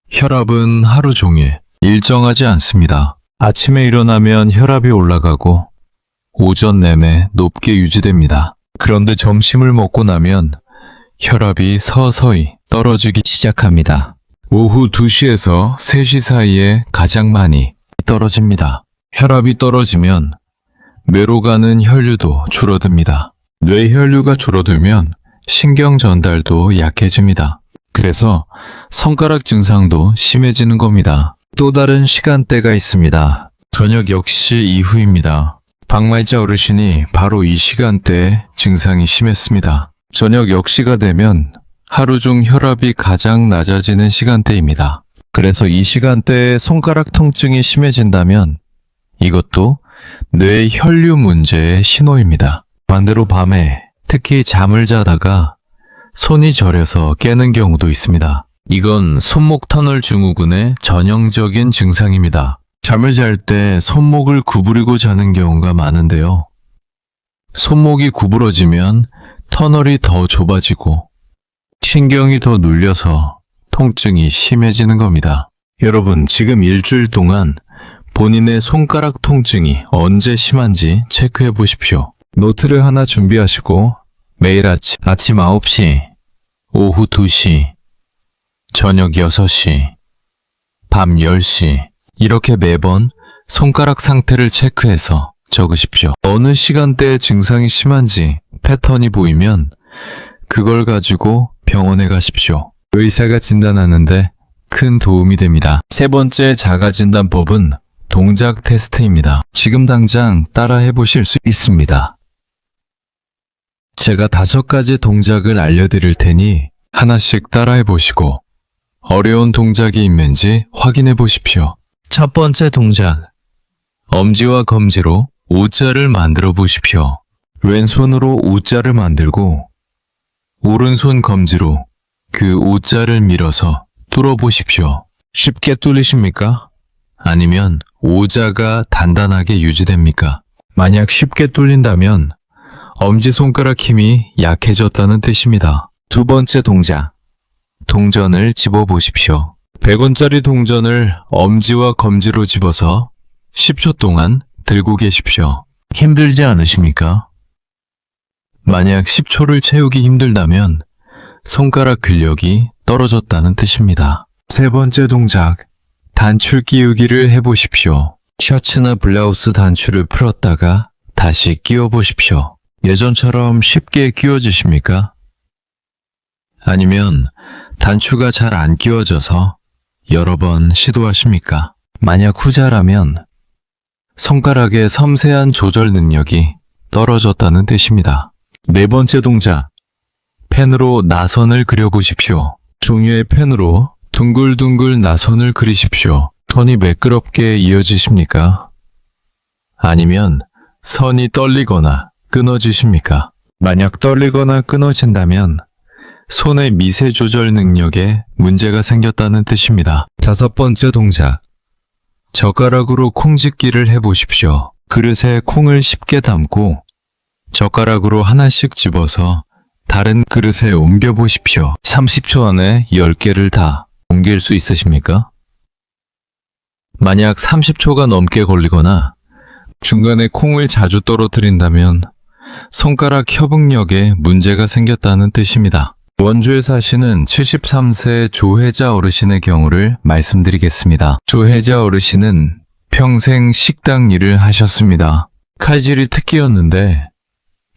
혈압은 하루 종일 일정하지 않습니다. 아침에 일어나면 혈압이 올라가고 오전 내내 높게 유지됩니다. 그런데 점심을 먹고 나면 혈압이 서서히 떨어지기 시작합니다. 오후 2시에서 3시 사이에 가장 많이 떨어집니다. 혈압이 떨어지면 뇌로 가는 혈류도 줄어듭니다. 뇌 혈류가 줄어들면 신경 전달도 약해집니다. 그래서 손가락 증상도 심해지는 겁니다. 또 다른 시간대가 있습니다. 저녁 6시 이후입니다. 박말자 어르신이 바로 이 시간대에 증상이 심했습니다. 저녁 6시가 되면 하루 중 혈압이 가장 낮아지는 시간대입니다. 그래서 이 시간대에 손가락 통증이 심해진다면 이것도 뇌 혈류 문제의 신호입니다. 반대로 밤에 특히 잠을 자다가 손이 저려서 깨는 경우도 있습니다. 이건 손목 터널 증후군의 전형적인 증상입니다. 잠을 잘 때 손목을 구부리고 자는 경우가 많은데요. 손목이 구부러지면 터널이 더 좁아지고 신경이 더 눌려서 통증이 심해지는 겁니다. 여러분, 지금 일주일 동안 본인의 손가락 통증이 언제 심한지 체크해 보십시오. 노트를 하나 준비하시고 매일 아침 9시, 오후 2시, 저녁 6시, 밤 10시 이렇게 매번 손가락 상태를 체크해서 적으십시오. 어느 시간대에 증상이 심한지 패턴이 보이면 그걸 가지고 병원에 가십시오. 의사가 진단하는데 큰 도움이 됩니다. 세 번째 자가진단법은 동작 테스트입니다. 지금 당장 따라해 보실 수 있습니다. 제가 5가지 동작을 알려드릴 테니 하나씩 따라해 보시고 어려운 동작이 있는지 확인해 보십시오. 첫 번째 동작. 엄지와 검지로 O자를 만들어 보십시오. 왼손으로 O자를 만들고 오른손 검지로 그 O자를 밀어서 뚫어 보십시오. 쉽게 뚫리십니까? 아니면 O자가 단단하게 유지됩니까? 만약 쉽게 뚫린다면 엄지손가락 힘이 약해졌다는 뜻입니다. 두 번째 동작. 동전을 집어 보십시오. 100원짜리 동전을 엄지와 검지로 집어서 10초 동안 들고 계십시오. 힘들지 않으십니까? 만약 10초를 채우기 힘들다면 손가락 근력이 떨어졌다는 뜻입니다. 세 번째 동작. 단추 끼우기를 해보십시오. 셔츠나 블라우스 단추를 풀었다가 다시 끼워 보십시오. 예전처럼 쉽게 끼워지십니까? 아니면 단추가 잘 안 끼워져서 여러 번 시도하십니까? 만약 후자라면 손가락의 섬세한 조절 능력이 떨어졌다는 뜻입니다. 네 번째 동작. 펜으로 나선을 그려보십시오. 종이에 펜으로 둥글둥글 나선을 그리십시오. 선이 매끄럽게 이어지십니까? 아니면 선이 떨리거나 끊어지십니까? 만약 떨리거나 끊어진다면 손의 미세 조절 능력에 문제가 생겼다는 뜻입니다. 다섯 번째 동작. 젓가락으로 콩짓기를 해보십시오. 그릇에 콩을 쉽게 담고 젓가락으로 하나씩 집어서 다른 그릇에 옮겨보십시오. 30초 안에 10개를 다 옮길 수 있으십니까? 만약 30초가 넘게 걸리거나 중간에 콩을 자주 떨어뜨린다면 손가락 협응력에 문제가 생겼다는 뜻입니다. 원주에 사시는 73세 조혜자 어르신의 경우를 말씀드리겠습니다. 조혜자 어르신은 평생 식당 일을 하셨습니다. 칼질이 특기였는데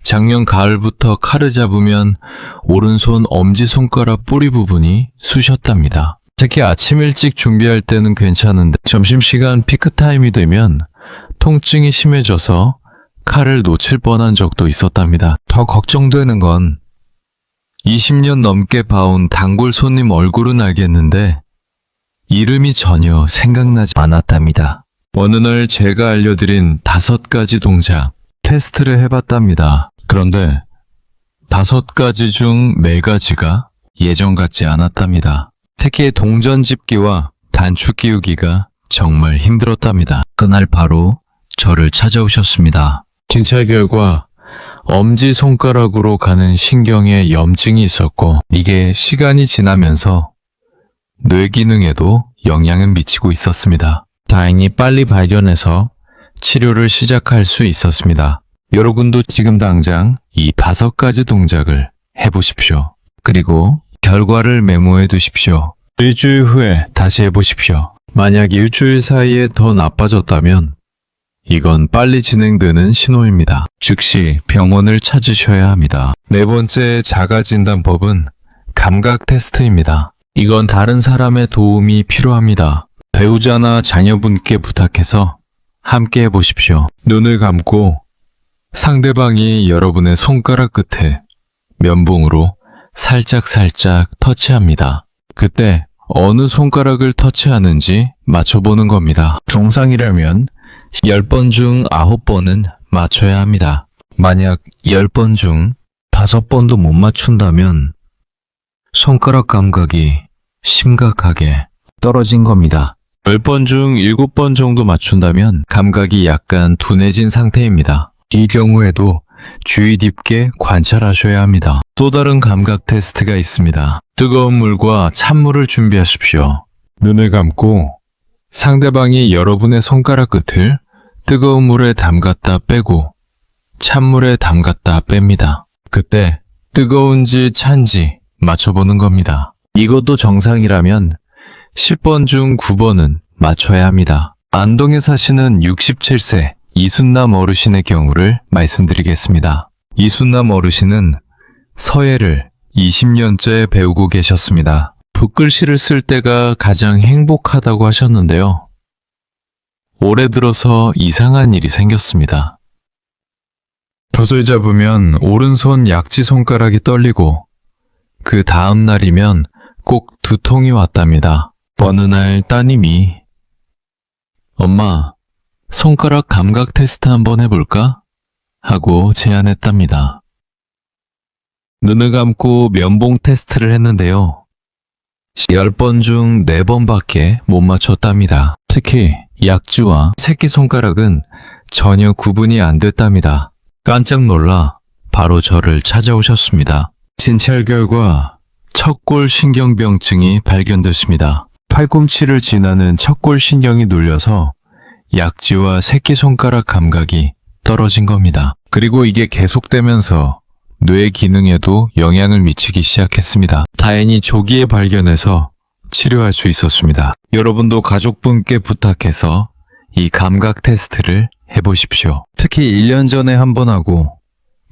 작년 가을부터 칼을 잡으면 오른손 엄지손가락 뿌리 부분이 쑤셨답니다. 특히 아침 일찍 준비할 때는 괜찮은데 점심시간 피크타임이 되면 통증이 심해져서 칼을 놓칠 뻔한 적도 있었답니다. 더 걱정되는 건 20년 넘게 봐온 단골 손님 얼굴은 알겠는데 이름이 전혀 생각나지 않았답니다. 어느 날 제가 알려드린 5가지 동작 테스트를 해봤답니다. 그런데 5가지 중 4가지가 예전 같지 않았답니다. 특히 동전 집기와 단추 끼우기가 정말 힘들었답니다. 그날 바로 저를 찾아오셨습니다. 진찰 결과 엄지손가락으로 가는 신경에 염증이 있었고 이게 시간이 지나면서 뇌 기능에도 영향을 미치고 있었습니다. 다행히 빨리 발견해서 치료를 시작할 수 있었습니다. 여러분도 지금 당장 이 5가지 동작을 해보십시오. 그리고 결과를 메모해 두십시오. 일주일 후에 다시 해보십시오. 만약 일주일 사이에 더 나빠졌다면 이건 빨리 진행되는 신호입니다. 즉시 병원을 찾으셔야 합니다. 네 번째 자가진단법은 감각 테스트입니다. 이건 다른 사람의 도움이 필요합니다. 배우자나 자녀분께 부탁해서 함께 해보십시오. 눈을 감고 상대방이 여러분의 손가락 끝에 면봉으로 살짝살짝 터치합니다. 그때 어느 손가락을 터치하는지 맞춰보는 겁니다. 정상이라면 10번 중 9번은 맞춰야 합니다. 만약 10번 중 5번도 못 맞춘다면 손가락 감각이 심각하게 떨어진 겁니다. 10번 중 7번 정도 맞춘다면 감각이 약간 둔해진 상태입니다. 이 경우에도 주의 깊게 관찰하셔야 합니다. 또 다른 감각 테스트가 있습니다. 뜨거운 물과 찬물을 준비하십시오. 눈을 감고 상대방이 여러분의 손가락 끝을 뜨거운 물에 담갔다 빼고 찬물에 담갔다 뺍니다. 그때 뜨거운지 찬지 맞춰보는 겁니다. 이것도 정상이라면 10번 중 9번은 맞춰야 합니다. 안동에 사시는 67세 이순남 어르신의 경우를 말씀드리겠습니다. 이순남 어르신은 서예를 20년째 배우고 계셨습니다. 붓글씨를 쓸 때가 가장 행복하다고 하셨는데요. 올해 들어서 이상한 일이 생겼습니다. 붓을 잡으면 오른손 약지 손가락이 떨리고 그 다음 날이면 꼭 두통이 왔답니다. 어느 날 따님이 엄마, 손가락 감각 테스트 한번 해볼까? 하고 제안했답니다. 눈을 감고 면봉 테스트를 했는데요. 10번 중 4번밖에 못 맞췄답니다. 특히 약지와 새끼손가락은 전혀 구분이 안 됐답니다. 깜짝 놀라 바로 저를 찾아오셨습니다. 진찰 결과 척골 신경병증이 발견됐습니다. 팔꿈치를 지나는 척골 신경이 눌려서 약지와 새끼손가락 감각이 떨어진 겁니다. 그리고 이게 계속되면서 뇌 기능에도 영향을 미치기 시작했습니다. 다행히 조기에 발견해서 치료할 수 있었습니다. 여러분도 가족분께 부탁해서 이 감각 테스트를 해보십시오. 특히 1년 전에 한 번 하고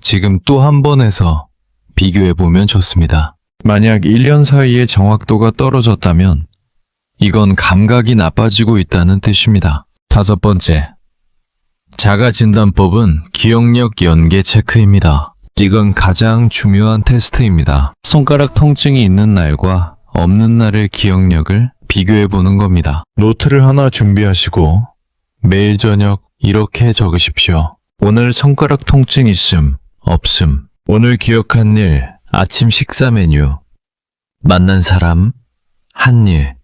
지금 또 한 번 해서 비교해보면 좋습니다. 만약 1년 사이에 정확도가 떨어졌다면 이건 감각이 나빠지고 있다는 뜻입니다. 5번째, 자가진단법은 기억력 연계 체크입니다. 이건 가장 중요한 테스트입니다. 손가락 통증이 있는 날과 없는 날의 기억력을 비교해보는 겁니다. 노트를 하나 준비하시고 매일 저녁 이렇게 적으십시오. 오늘 손가락 통증 있음, 없음. 오늘 기억한 일, 아침 식사 메뉴. 만난 사람, 한 일.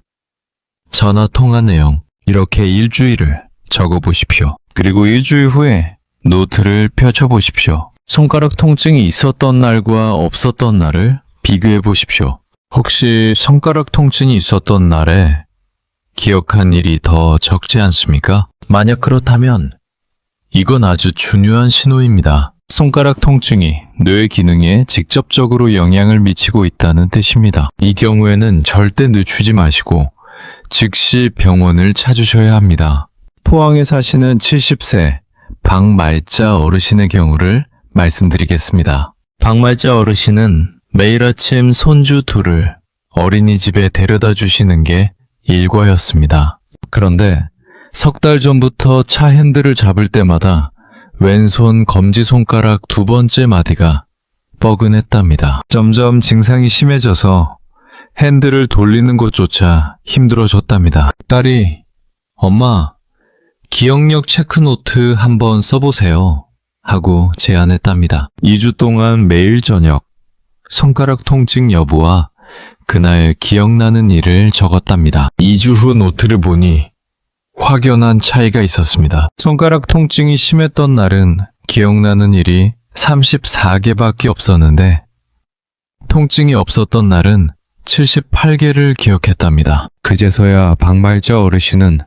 전화 통화 내용. 이렇게 일주일을 적어보십시오. 그리고 일주일 후에 노트를 펼쳐보십시오. 손가락 통증이 있었던 날과 없었던 날을 비교해 보십시오. 혹시 손가락 통증이 있었던 날에 기억한 일이 더 적지 않습니까? 만약 그렇다면 이건 아주 중요한 신호입니다. 손가락 통증이 뇌 기능에 직접적으로 영향을 미치고 있다는 뜻입니다. 이 경우에는 절대 늦추지 마시고 즉시 병원을 찾으셔야 합니다. 포항에 사시는 70세 박말자 어르신의 경우를 말씀드리겠습니다. 박말자 어르신은 매일 아침 손주 둘을 어린이집에 데려다 주시는 게 일과였습니다. 그런데 석 달 전부터 차 핸들을 잡을 때마다 왼손 검지손가락 2번째 마디가 뻐근했답니다. 점점 증상이 심해져서 핸들을 돌리는 것조차 힘들어졌답니다. 딸이 엄마, 기억력 체크노트 한번 써보세요 하고 제안했답니다. 2주 동안 매일 저녁 손가락 통증 여부와 그날 기억나는 일을 적었답니다. 2주 후 노트를 보니 확연한 차이가 있었습니다. 손가락 통증이 심했던 날은 기억나는 일이 34개밖에 없었는데 통증이 없었던 날은 78개를 기억했답니다. 그제서야 박말자 어르신은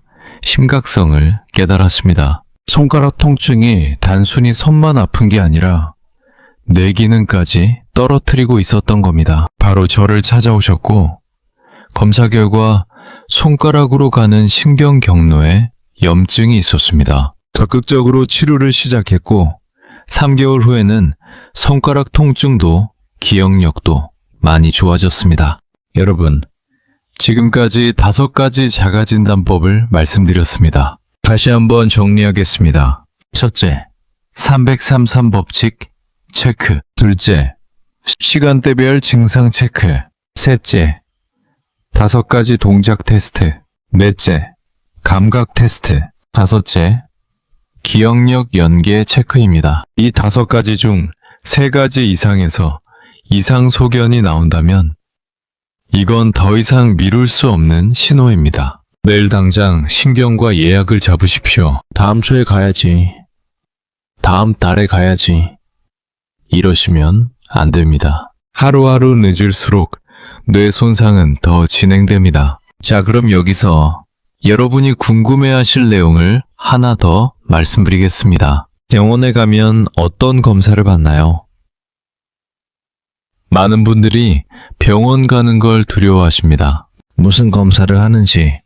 심각성을 깨달았습니다. 손가락 통증이 단순히 손만 아픈 게 아니라 뇌 기능까지 떨어뜨리고 있었던 겁니다. 바로 저를 찾아오셨고 검사 결과 손가락으로 가는 신경 경로에 염증이 있었습니다. 적극적으로 치료를 시작했고 3개월 후에는 손가락 통증도 기억력도 많이 좋아졌습니다. 여러분, 지금까지 5가지 자가진단법을 말씀드렸습니다. 다시 한번 정리하겠습니다. 첫째, 333법칙 체크. 둘째, 시간대별 증상 체크. 셋째, 5가지 동작 테스트. 넷째, 감각 테스트. 다섯째, 기억력 연계 체크입니다. 이 5가지 중 3가지 이상에서 이상 소견이 나온다면 이건 더 이상 미룰 수 없는 신호입니다. 내일 당장 신경과 예약을 잡으십시오. 다음 주에 가야지. 다음 달에 가야지. 이러시면 안 됩니다. 하루하루 늦을수록 뇌 손상은 더 진행됩니다. 자, 그럼 여기서 여러분이 궁금해하실 내용을 하나 더 말씀드리겠습니다. 병원에 가면 어떤 검사를 받나요? 많은 분들이 병원 가는 걸 두려워하십니다. 무슨 검사를 하는지,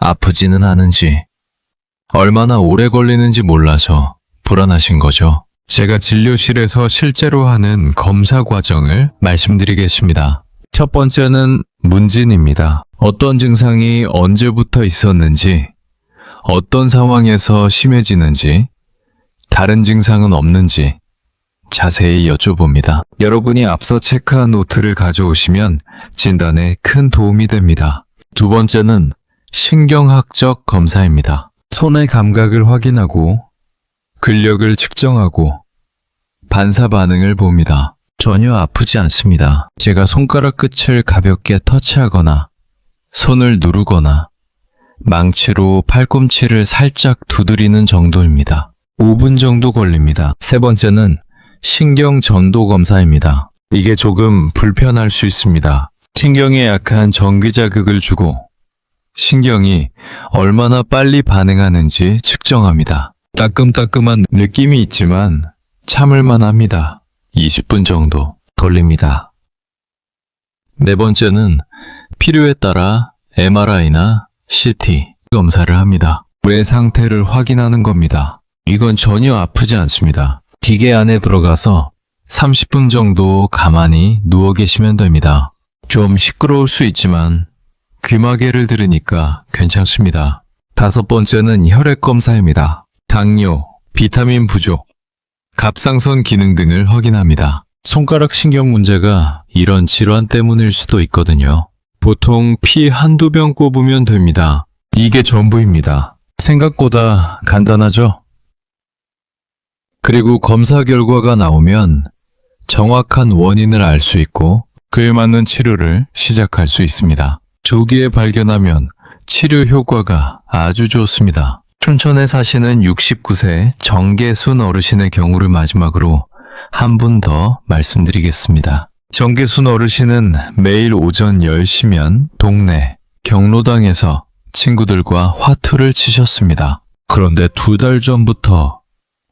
아프지는 않은지, 얼마나 오래 걸리는지 몰라서 불안하신 거죠. 제가 진료실에서 실제로 하는 검사 과정을 말씀드리겠습니다. 첫 번째는 문진입니다. 어떤 증상이 언제부터 있었는지, 어떤 상황에서 심해지는지, 다른 증상은 없는지 자세히 여쭤봅니다. 여러분이 앞서 체크한 노트를 가져오시면 진단에 큰 도움이 됩니다. 두 번째는 신경학적 검사입니다. 손의 감각을 확인하고 근력을 측정하고 반사 반응을 봅니다. 전혀 아프지 않습니다. 제가 손가락 끝을 가볍게 터치하거나 손을 누르거나 망치로 팔꿈치를 살짝 두드리는 정도입니다. 5분 정도 걸립니다. 세 번째는 신경 전도 검사입니다. 이게 조금 불편할 수 있습니다. 신경에 약한 전기 자극을 주고 신경이 얼마나 빨리 반응하는지 측정합니다. 따끔따끔한 느낌이 있지만 참을만 합니다. 20분 정도 걸립니다. 네 번째는 필요에 따라 MRI나 CT 검사를 합니다. 뇌 상태를 확인하는 겁니다. 이건 전혀 아프지 않습니다. 기계 안에 들어가서 30분 정도 가만히 누워 계시면 됩니다. 좀 시끄러울 수 있지만 귀마개를 들으니까 괜찮습니다. 다섯 번째는 혈액 검사입니다. 당뇨, 비타민 부족, 갑상선 기능 등을 확인합니다. 손가락 신경 문제가 이런 질환 때문일 수도 있거든요. 보통 피 한두 병 꼽으면 됩니다. 이게 전부입니다. 생각보다 간단하죠? 그리고 검사 결과가 나오면 정확한 원인을 알 수 있고 그에 맞는 치료를 시작할 수 있습니다. 조기에 발견하면 치료 효과가 아주 좋습니다. 춘천에 사시는 69세 정계순 어르신의 경우를 마지막으로 한 분 더 말씀드리겠습니다. 정계순 어르신은 매일 오전 10시면 동네 경로당에서 친구들과 화투를 치셨습니다. 그런데 2달 전부터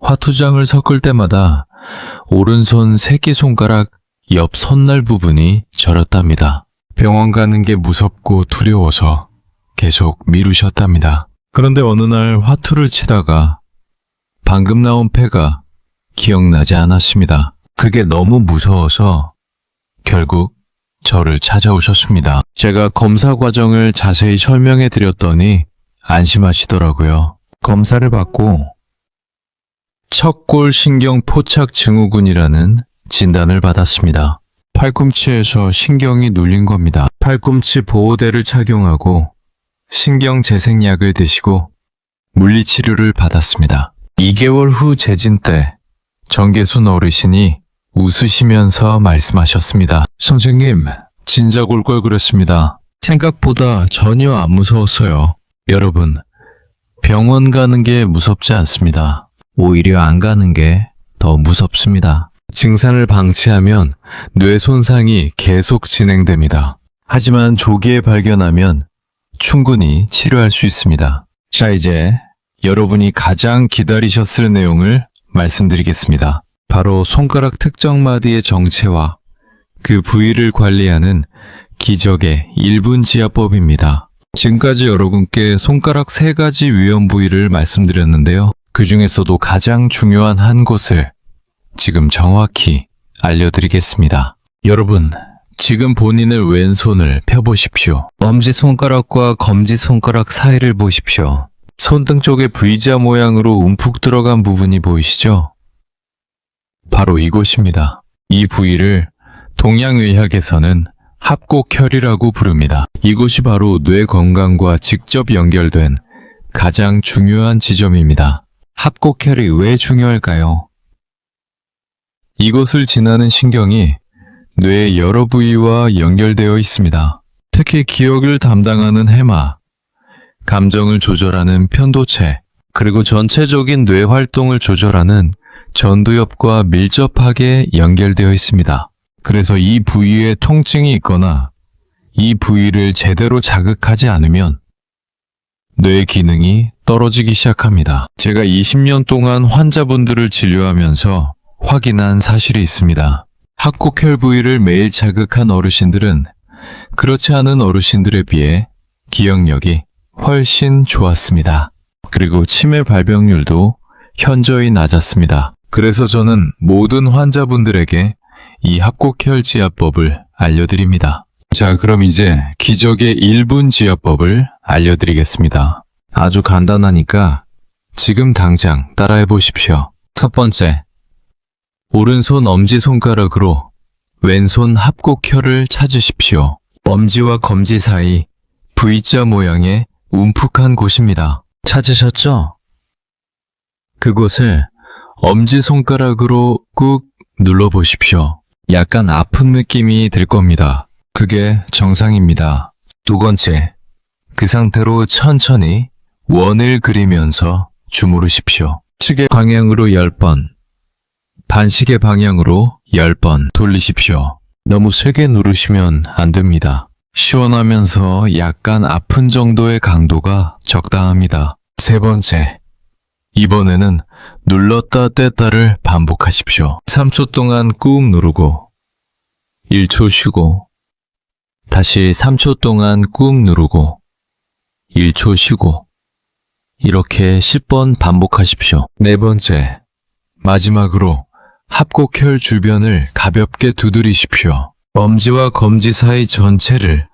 화투장을 섞을 때마다 오른손 새끼손가락 옆 손날 부분이 저렸답니다. 병원 가는 게 무섭고 두려워서 계속 미루셨답니다. 그런데 어느 날 화투를 치다가 방금 나온 패가 기억나지 않았습니다. 그게 너무 무서워서 결국 저를 찾아오셨습니다. 제가 검사 과정을 자세히 설명해 드렸더니 안심하시더라고요. 검사를 받고 척골 신경 포착 증후군이라는 진단을 받았습니다. 팔꿈치에서 신경이 눌린 겁니다. 팔꿈치 보호대를 착용하고 신경 재생약을 드시고 물리치료를 받았습니다. 2개월 후 재진 때 정계순 어르신이 웃으시면서 말씀하셨습니다. 선생님, 진작 올 걸 그랬습니다. 생각보다 전혀 안 무서웠어요. 여러분, 병원 가는 게 무섭지 않습니다. 오히려 안 가는 게 더 무섭습니다. 증상을 방치하면 뇌 손상이 계속 진행됩니다. 하지만 조기에 발견하면 충분히 치료할 수 있습니다. 자, 이제 여러분이 가장 기다리셨을 내용을 말씀드리겠습니다. 바로 손가락 특정 마디의 정체와 그 부위를 관리하는 기적의 1분 지압법입니다. 지금까지 여러분께 손가락 3가지 위험 부위를 말씀드렸는데요. 그 중에서도 가장 중요한 한 곳을 지금 정확히 알려드리겠습니다. 여러분, 지금 본인의 왼손을 펴보십시오. 엄지손가락과 검지손가락 사이를 보십시오. 손등 쪽에 V자 모양으로 움푹 들어간 부분이 보이시죠? 바로 이곳입니다. 이 부위를 동양의학에서는 합곡혈이라고 부릅니다. 이곳이 바로 뇌 건강과 직접 연결된 가장 중요한 지점입니다. 합곡혈이 왜 중요할까요? 이곳을 지나는 신경이 뇌의 여러 부위와 연결되어 있습니다. 특히 기억을 담당하는 해마, 감정을 조절하는 편도체, 그리고 전체적인 뇌 활동을 조절하는 전두엽과 밀접하게 연결되어 있습니다. 그래서 이 부위에 통증이 있거나 이 부위를 제대로 자극하지 않으면 뇌 기능이 떨어지기 시작합니다. 제가 20년 동안 환자분들을 진료하면서 확인한 사실이 있습니다. 합곡혈 부위를 매일 자극한 어르신들은 그렇지 않은 어르신들에 비해 기억력이 훨씬 좋았습니다. 그리고 치매 발병률도 현저히 낮았습니다. 그래서 저는 모든 환자분들에게 이 합곡혈 지압법을 알려드립니다. 자, 그럼 이제 기적의 1분 지압법을 알려드리겠습니다. 아주 간단하니까 지금 당장 따라해 보십시오. 첫 번째, 오른손 엄지손가락으로 왼손 합곡혈을 찾으십시오. 엄지와 검지 사이 V자 모양의 움푹한 곳입니다. 찾으셨죠? 그곳을 엄지손가락으로 꾹 눌러보십시오. 약간 아픈 느낌이 들 겁니다. 그게 정상입니다. 두 번째, 그 상태로 천천히 원을 그리면서 주무르십시오. 시계 방향으로 10번, 반시계 방향으로 10번 돌리십시오. 너무 세게 누르시면 안 됩니다. 시원하면서 약간 아픈 정도의 강도가 적당합니다. 세 번째, 이번에는 눌렀다 뗐다를 반복하십시오. 3초 동안 꾹 누르고 1초 쉬고 다시 3초 동안 꾹 누르고 1초 쉬고 이렇게 10번 반복하십시오. 네 번째, 마지막으로 합곡혈 주변을 가볍게 두드리십시오. 엄지와 검지 사이 전체를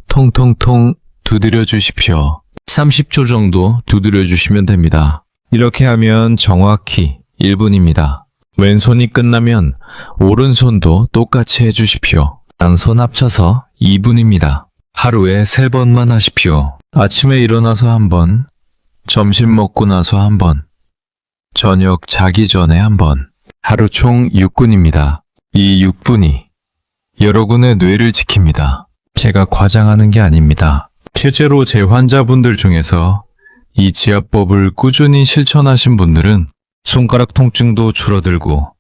통통통 두드려 주십시오. 30초 정도 두드려 주시면 됩니다. 이렇게 하면 정확히 1분입니다. 왼손이 끝나면 오른손도 똑같이 해주십시오. 양손 합쳐서 2분입니다. 하루에 3번만 하십시오. 아침에 일어나서 한 번, 점심 먹고 나서 한 번, 저녁 자기 전에 한 번, 하루 총 6분입니다. 이 6분이 여러분의 뇌를 지킵니다. 제가 과장하는 게 아닙니다. 실제로 제 환자분들 중에서 이 지압법을 꾸준히 실천하신 분들은 손가락 통증도 줄어들고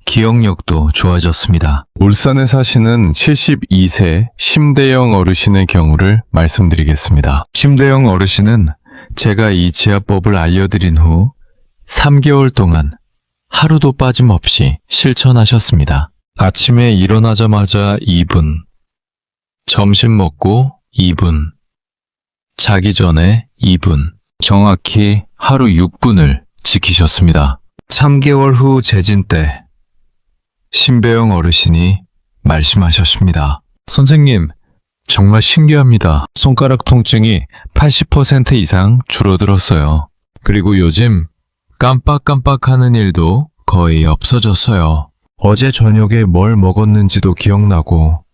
기억력도 좋아졌습니다. 울산에 사시는 72세 심대영 어르신의 경우를 말씀드리겠습니다. 심대영 어르신은 제가 이 지압법을 알려드린 후 3개월 동안 하루도 빠짐없이 실천하셨습니다. 아침에 일어나자마자 2분, 점심 먹고 2분, 자기 전에 2분, 정확히 하루 6분을 지키셨습니다. 3개월 후 재진 때 심배영 어르신이 말씀하셨습니다. 선생님, 정말 신기합니다. 손가락 통증이 80% 이상 줄어들었어요. 그리고 요즘 깜빡깜빡하는 일도 거의 없어졌어요. 어제 저녁에 뭘 먹었는지도 기억나고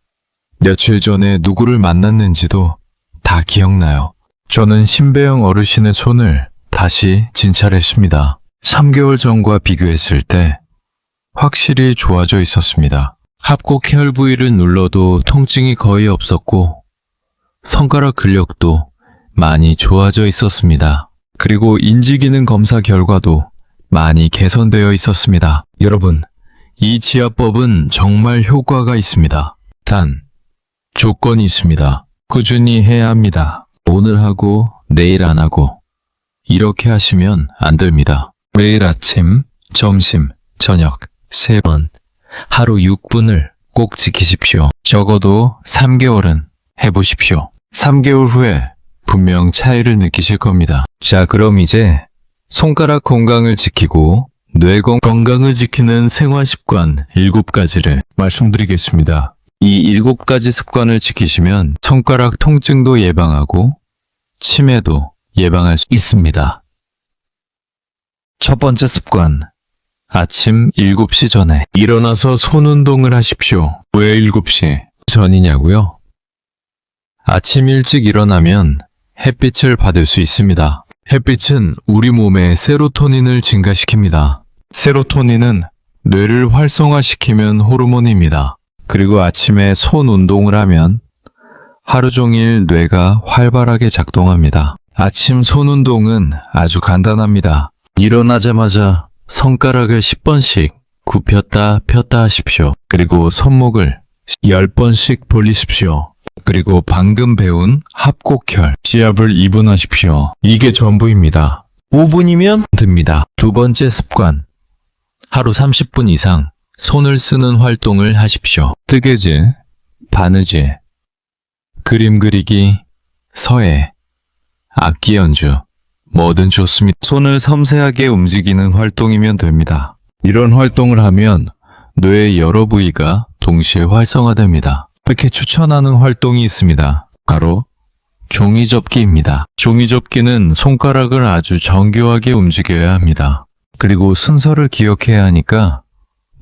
며칠 전에 누구를 만났는지도 다 기억나요. 저는 심배영 어르신의 손을 다시 진찰했습니다. 3개월 전과 비교했을 때 확실히 좋아져 있었습니다. 합곡혈 부위를 눌러도 통증이 거의 없었고 손가락 근력도 많이 좋아져 있었습니다. 그리고 인지기능 검사 결과도 많이 개선되어 있었습니다. 여러분, 이 지압법은 정말 효과가 있습니다. 단, 조건이 있습니다. 꾸준히 해야 합니다. 오늘 하고 내일 안 하고 이렇게 하시면 안 됩니다. 매일 아침, 점심, 저녁 3번, 하루 6분을 꼭 지키십시오. 적어도 3개월은 해보십시오. 3개월 후에 분명 차이를 느끼실 겁니다. 자, 그럼 이제 손가락 건강을 지키고 뇌 건강을 지키는 생활습관 7가지를 말씀드리겠습니다. 이 7가지 습관을 지키시면 손가락 통증도 예방하고 치매도 예방할 수 있습니다. 첫 번째 습관, 아침 7시 전에 일어나서 손 운동을 하십시오. 왜 7시 전이냐고요? 아침 일찍 일어나면 햇빛을 받을 수 있습니다. 햇빛은 우리 몸의 세로토닌을 증가시킵니다. 세로토닌은 뇌를 활성화시키는 호르몬입니다. 그리고 아침에 손 운동을 하면 하루 종일 뇌가 활발하게 작동합니다. 아침 손 운동은 아주 간단합니다. 일어나자마자 손가락을 10번씩 굽혔다 폈다 하십시오. 그리고 손목을 10번씩 돌리십시오. 그리고 방금 배운 합곡혈, 시합을 2분 하십시오. 이게 전부입니다. 5분이면 됩니다. 두 번째 습관. 하루 30분 이상 손을 쓰는 활동을 하십시오. 뜨개질, 바느질, 그림 그리기, 서예, 악기 연주, 뭐든 좋습니다. 손을 섬세하게 움직이는 활동이면 됩니다. 이런 활동을 하면 뇌의 여러 부위가 동시에 활성화됩니다. 특히 추천하는 활동이 있습니다. 바로 종이접기입니다. 종이접기는 손가락을 아주 정교하게 움직여야 합니다. 그리고 순서를 기억해야 하니까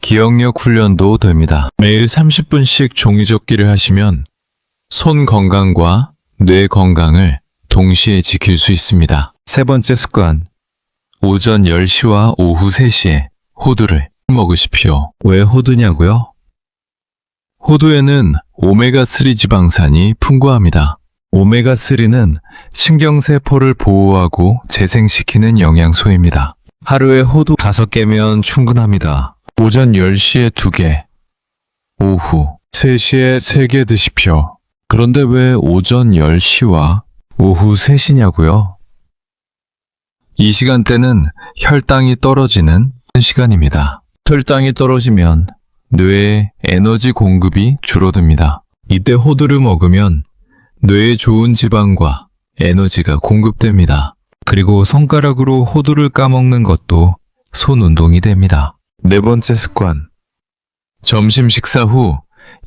기억력 훈련도 됩니다. 매일 30분씩 종이접기를 하시면 손 건강과 뇌 건강을 동시에 지킬 수 있습니다. 세 번째 습관. 오전 10시와 오후 3시에 호두를 먹으십시오. 왜 호두냐고요? 호두에는 오메가3 지방산이 풍부합니다. 오메가3는 신경세포를 보호하고 재생시키는 영양소입니다. 하루에 호두 5개면 충분합니다. 오전 10시에 2개, 오후 3시에 3개 드십시오. 그런데 왜 오전 10시와 오후 3시냐고요? 이 시간대는 혈당이 떨어지는 시간입니다. 혈당이 떨어지면 뇌에 에너지 공급이 줄어듭니다. 이때 호두를 먹으면 뇌에 좋은 지방과 에너지가 공급됩니다. 그리고 손가락으로 호두를 까먹는 것도 손 운동이 됩니다. 네 번째 습관. 점심 식사 후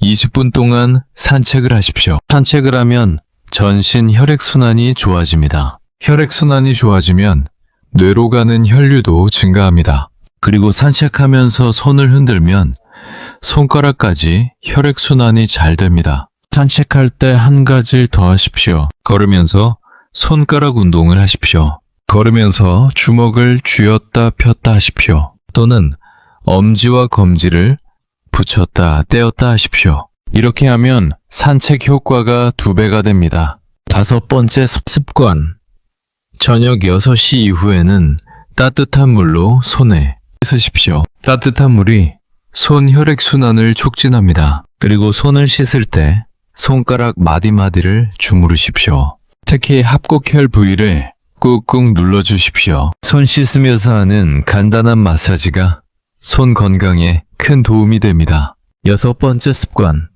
20분 동안 산책을 하십시오. 산책을 하면 전신 혈액순환이 좋아집니다. 혈액순환이 좋아지면 뇌로 가는 혈류도 증가합니다. 그리고 산책하면서 손을 흔들면 손가락까지 혈액순환이 잘 됩니다. 산책할 때 한 가지를 더 하십시오. 걸으면서 손가락 운동을 하십시오. 걸으면서 주먹을 쥐었다 폈다 하십시오. 또는 엄지와 검지를 붙였다 떼었다 하십시오. 이렇게 하면 산책 효과가 2배가 됩니다. 다섯 번째 습관. 저녁 6시 이후에는 따뜻한 물로 손에 씻으십시오. 따뜻한 물이 손 혈액순환을 촉진합니다. 그리고 손을 씻을 때 손가락 마디마디를 주무르십시오. 특히 합곡혈 부위를 꾹꾹 눌러주십시오. 손 씻으면서 하는 간단한 마사지가 손 건강에 큰 도움이 됩니다. 여섯 번째 습관.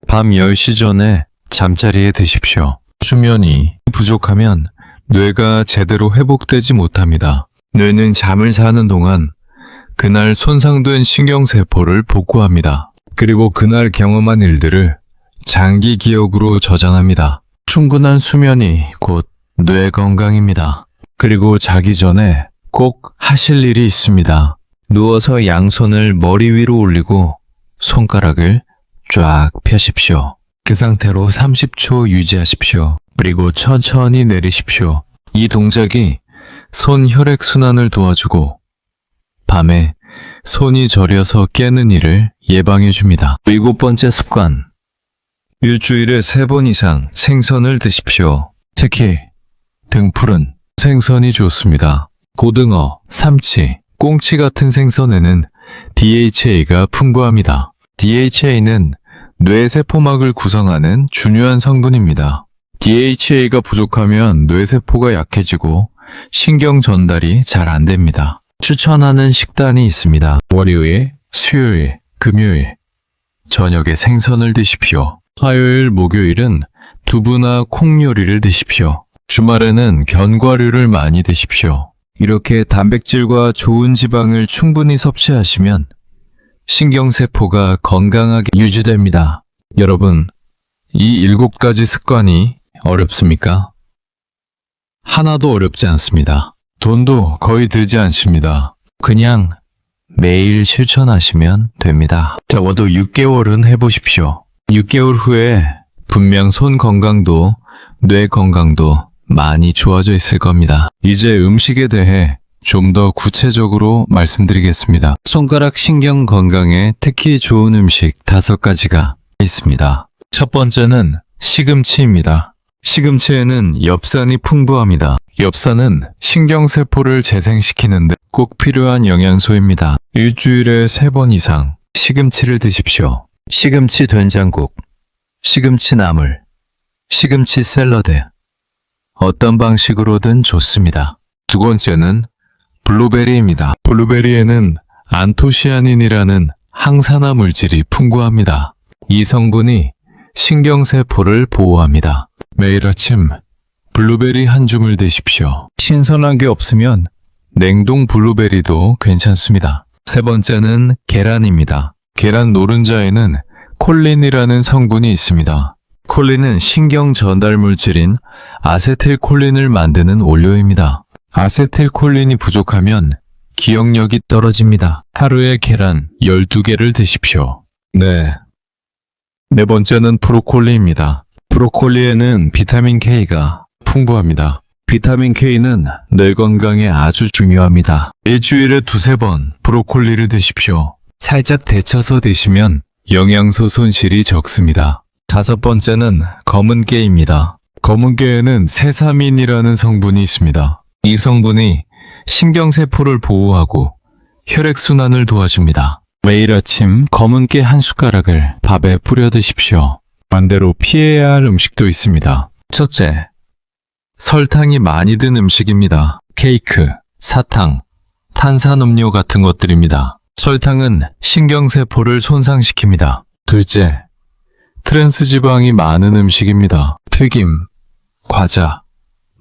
밤 10시 전에 잠자리에 드십시오. 수면이 부족하면 뇌가 제대로 회복되지 못합니다. 뇌는 잠을 자는 동안 그날 손상된 신경세포를 복구합니다. 그리고 그날 경험한 일들을 장기 기억으로 저장합니다. 충분한 수면이 곧 뇌 건강입니다. 그리고 자기 전에 꼭 하실 일이 있습니다. 누워서 양손을 머리 위로 올리고 손가락을 쫙 펴십시오. 그 상태로 30초 유지하십시오. 그리고 천천히 내리십시오. 이 동작이 손 혈액순환을 도와주고 밤에 손이 저려서 깨는 일을 예방해 줍니다. 일곱 번째 습관. 일주일에 3번 이상 생선을 드십시오. 특히 등푸른 생선이 좋습니다. 고등어, 삼치, 꽁치 같은 생선에는 DHA가 풍부합니다. DHA는 뇌세포막을 구성하는 중요한 성분입니다. DHA가 부족하면 뇌세포가 약해지고 신경 전달이 잘 안 됩니다. 추천하는 식단이 있습니다. 월요일, 수요일, 금요일, 저녁에 생선을 드십시오. 화요일, 목요일은 두부나 콩 요리를 드십시오. 주말에는 견과류를 많이 드십시오. 이렇게 단백질과 좋은 지방을 충분히 섭취하시면 신경세포가 건강하게 유지됩니다. 여러분, 이 7가지 습관이 어렵습니까? 하나도 어렵지 않습니다. 돈도 거의 들지 않습니다. 그냥 매일 실천하시면 됩니다. 적어도 6개월은 해보십시오. 6개월 후에 분명 손 건강도 뇌 건강도 많이 좋아져 있을 겁니다. 이제 음식에 대해 좀 더 구체적으로 말씀드리겠습니다. 손가락 신경 건강에 특히 좋은 음식 5가지가 있습니다. 첫 번째는 시금치입니다. 시금치에는 엽산이 풍부합니다. 엽산은 신경세포를 재생시키는데 꼭 필요한 영양소입니다. 일주일에 3번 이상 시금치를 드십시오. 시금치 된장국, 시금치 나물, 시금치 샐러드. 어떤 방식으로든 좋습니다. 두 번째는 블루베리입니다. 블루베리에는 안토시아닌이라는 항산화 물질이 풍부합니다. 이 성분이 신경세포를 보호합니다. 매일 아침 블루베리 한 줌을 드십시오. 신선한 게 없으면 냉동 블루베리도 괜찮습니다. 세 번째는 계란입니다. 계란 노른자에는 콜린이라는 성분이 있습니다. 콜린은 신경 전달 물질인 아세틸콜린을 만드는 원료입니다. 아세틸콜린이 부족하면 기억력이 떨어집니다. 하루에 계란 12개를 드십시오. 네 번째는 브로콜리입니다. 브로콜리에는 비타민 K가 풍부합니다. 비타민 K는 뇌 건강에 아주 중요합니다. 일주일에 2-3번 브로콜리를 드십시오. 살짝 데쳐서 드시면 영양소 손실이 적습니다. 5번째는 검은깨입니다. 검은깨에는 세사민이라는 성분이 있습니다. 이 성분이 신경세포를 보호하고 혈액순환을 도와줍니다. 매일 아침 검은깨 한 숟가락을 밥에 뿌려 드십시오. 반대로 피해야 할 음식도 있습니다. 첫째, 설탕이 많이 든 음식입니다. 케이크, 사탕, 탄산음료 같은 것들입니다. 설탕은 신경세포를 손상시킵니다. 둘째, 트랜스지방이 많은 음식입니다. 튀김, 과자,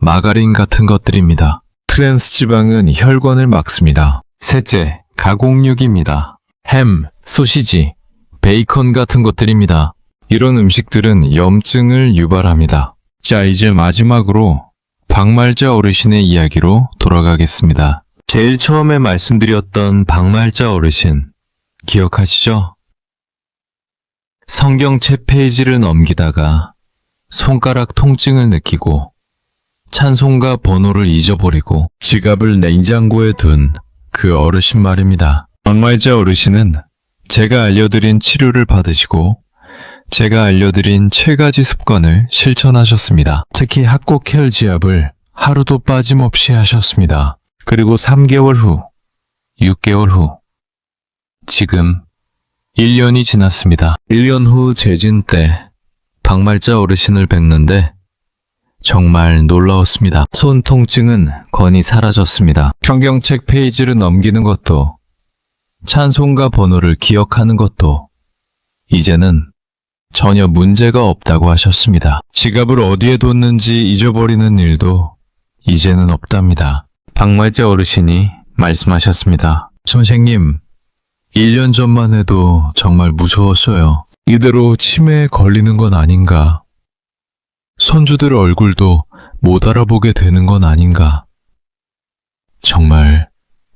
마가린 같은 것들입니다. 트랜스지방은 혈관을 막습니다. 셋째, 가공육입니다. 햄, 소시지, 베이컨 같은 것들입니다. 이런 음식들은 염증을 유발합니다. 자, 이제 마지막으로 박말자 어르신의 이야기로 돌아가겠습니다. 제일 처음에 말씀드렸던 박말자 어르신 기억하시죠? 성경책 페이지를 넘기다가 손가락 통증을 느끼고 찬송가 번호를 잊어버리고 지갑을 냉장고에 둔 그 어르신 말입니다. 박말자 어르신은 제가 알려드린 치료를 받으시고 제가 알려드린 7가지 습관을 실천하셨습니다. 특히 합곡혈 지압을 하루도 빠짐없이 하셨습니다. 그리고 3개월 후, 6개월 후, 지금 1년이 지났습니다. 1년 후 재진 때 박말자 어르신을 뵙는데 정말 놀라웠습니다. 손 통증은 거의 사라졌습니다. 성경책 페이지를 넘기는 것도 찬송가 번호를 기억하는 것도 이제는 전혀 문제가 없다고 하셨습니다. 지갑을 어디에 뒀는지 잊어버리는 일도 이제는 없답니다. 박말자 어르신이 말씀하셨습니다. 선생님, 1년 전만 해도 정말 무서웠어요. 이대로 치매에 걸리는 건 아닌가? 손주들 얼굴도 못 알아보게 되는 건 아닌가? 정말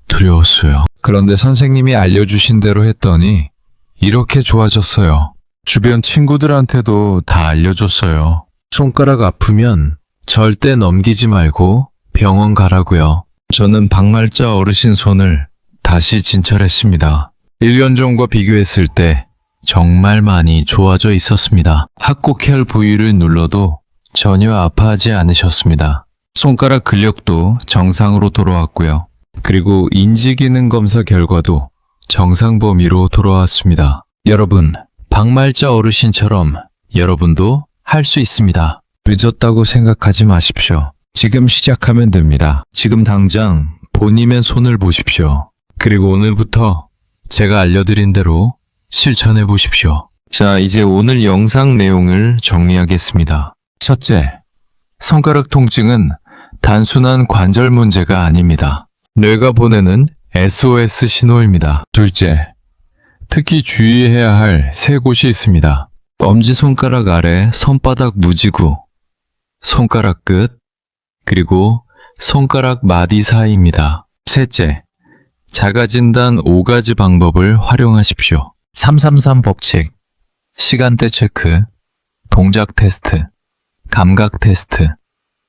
두려웠어요. 그런데 선생님이 알려주신 대로 했더니 이렇게 좋아졌어요. 주변 친구들한테도 다 알려줬어요. 손가락 아프면 절대 넘기지 말고 병원 가라고요. 저는 박말자 어르신 손을 다시 진찰했습니다. 1년 전과 비교했을 때 정말 많이 좋아져 있었습니다. 합곡혈 부위를 눌러도 전혀 아파하지 않으셨습니다. 손가락 근력도 정상으로 돌아왔고요. 그리고 인지기능 검사 결과도 정상 범위로 돌아왔습니다. 여러분, 박말자 어르신처럼 여러분도 할 수 있습니다. 늦었다고 생각하지 마십시오. 지금 시작하면 됩니다. 지금 당장 본인의 손을 보십시오. 그리고 오늘부터 제가 알려드린 대로 실천해 보십시오. 자, 이제 오늘 영상 내용을 정리하겠습니다. 첫째, 손가락 통증은 단순한 관절 문제가 아닙니다. 뇌가 보내는 SOS 신호입니다. 둘째, 특히 주의해야 할 3곳이 있습니다. 엄지손가락 아래 손바닥 무지구, 손가락 끝, 그리고 손가락 마디 사이입니다. 셋째, 자가진단 5가지 방법을 활용하십시오. 333 법칙, 시간대 체크, 동작 테스트, 감각 테스트,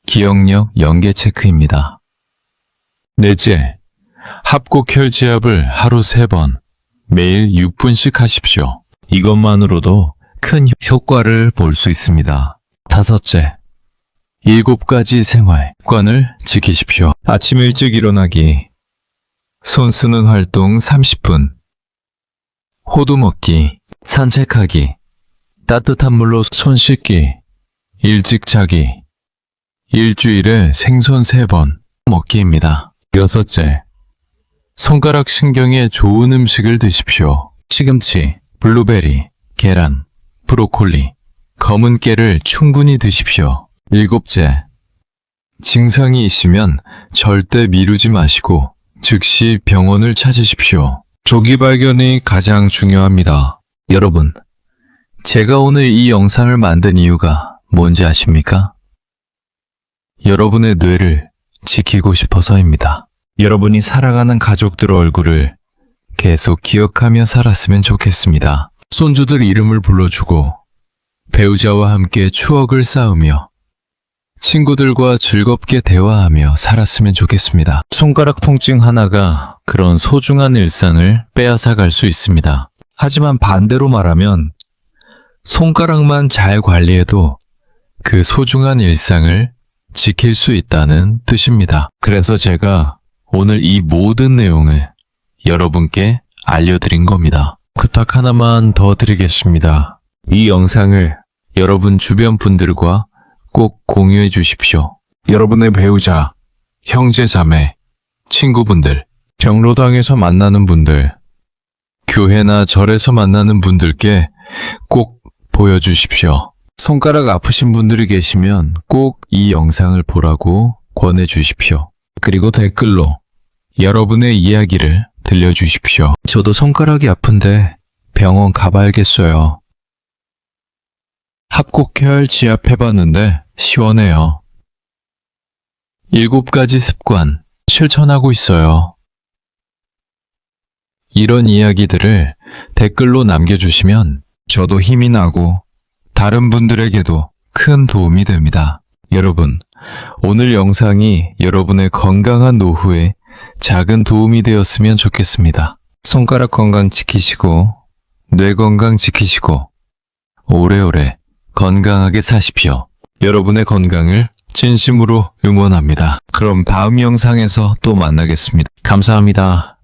기억력 연계 체크입니다. 넷째, 합곡혈 지압을 하루 3번, 매일 6분씩 하십시오. 이것만으로도 큰 효과를 볼 수 있습니다. 다섯째, 7가지 생활 습관을 지키십시오. 아침 일찍 일어나기, 손 쓰는 활동 30분, 호두 먹기, 산책하기, 따뜻한 물로 손 씻기, 일찍 자기, 일주일에 생선 3번 먹기입니다. 6째, 손가락 신경에 좋은 음식을 드십시오. 시금치, 블루베리, 계란, 브로콜리, 검은 깨를 충분히 드십시오. 7째, 증상이 있으면 절대 미루지 마시고 즉시 병원을 찾으십시오. 조기 발견이 가장 중요합니다. 여러분, 제가 오늘 이 영상을 만든 이유가 뭔지 아십니까? 여러분의 뇌를 지키고 싶어서입니다. 여러분이 살아가는 가족들 얼굴을 계속 기억하며 살았으면 좋겠습니다. 손주들 이름을 불러주고 배우자와 함께 추억을 쌓으며 친구들과 즐겁게 대화하며 살았으면 좋겠습니다. 손가락 통증 하나가 그런 소중한 일상을 빼앗아 갈 수 있습니다. 하지만 반대로 말하면 손가락만 잘 관리해도 그 소중한 일상을 지킬 수 있다는 뜻입니다. 그래서 제가 오늘 이 모든 내용을 여러분께 알려드린 겁니다. 부탁 하나만 더 드리겠습니다. 이 영상을 여러분 주변 분들과 꼭 공유해 주십시오. 여러분의 배우자, 형제 자매, 친구분들, 경로당에서 만나는 분들, 교회나 절에서 만나는 분들께 꼭 보여주십시오. 손가락 아프신 분들이 계시면 꼭 이 영상을 보라고 권해 주십시오. 그리고 댓글로 여러분의 이야기를 들려주십시오. 저도 손가락이 아픈데 병원 가봐야겠어요. 합곡혈 지압해봤는데 시원해요. 7가지 습관 실천하고 있어요. 이런 이야기들을 댓글로 남겨주시면 저도 힘이 나고 다른 분들에게도 큰 도움이 됩니다. 여러분, 오늘 영상이 여러분의 건강한 노후에 작은 도움이 되었으면 좋겠습니다. 손가락 건강 지키시고 뇌 건강 지키시고 오래오래 건강하게 사십시오. 여러분의 건강을 진심으로 응원합니다. 그럼 다음 영상에서 또 만나겠습니다. 감사합니다.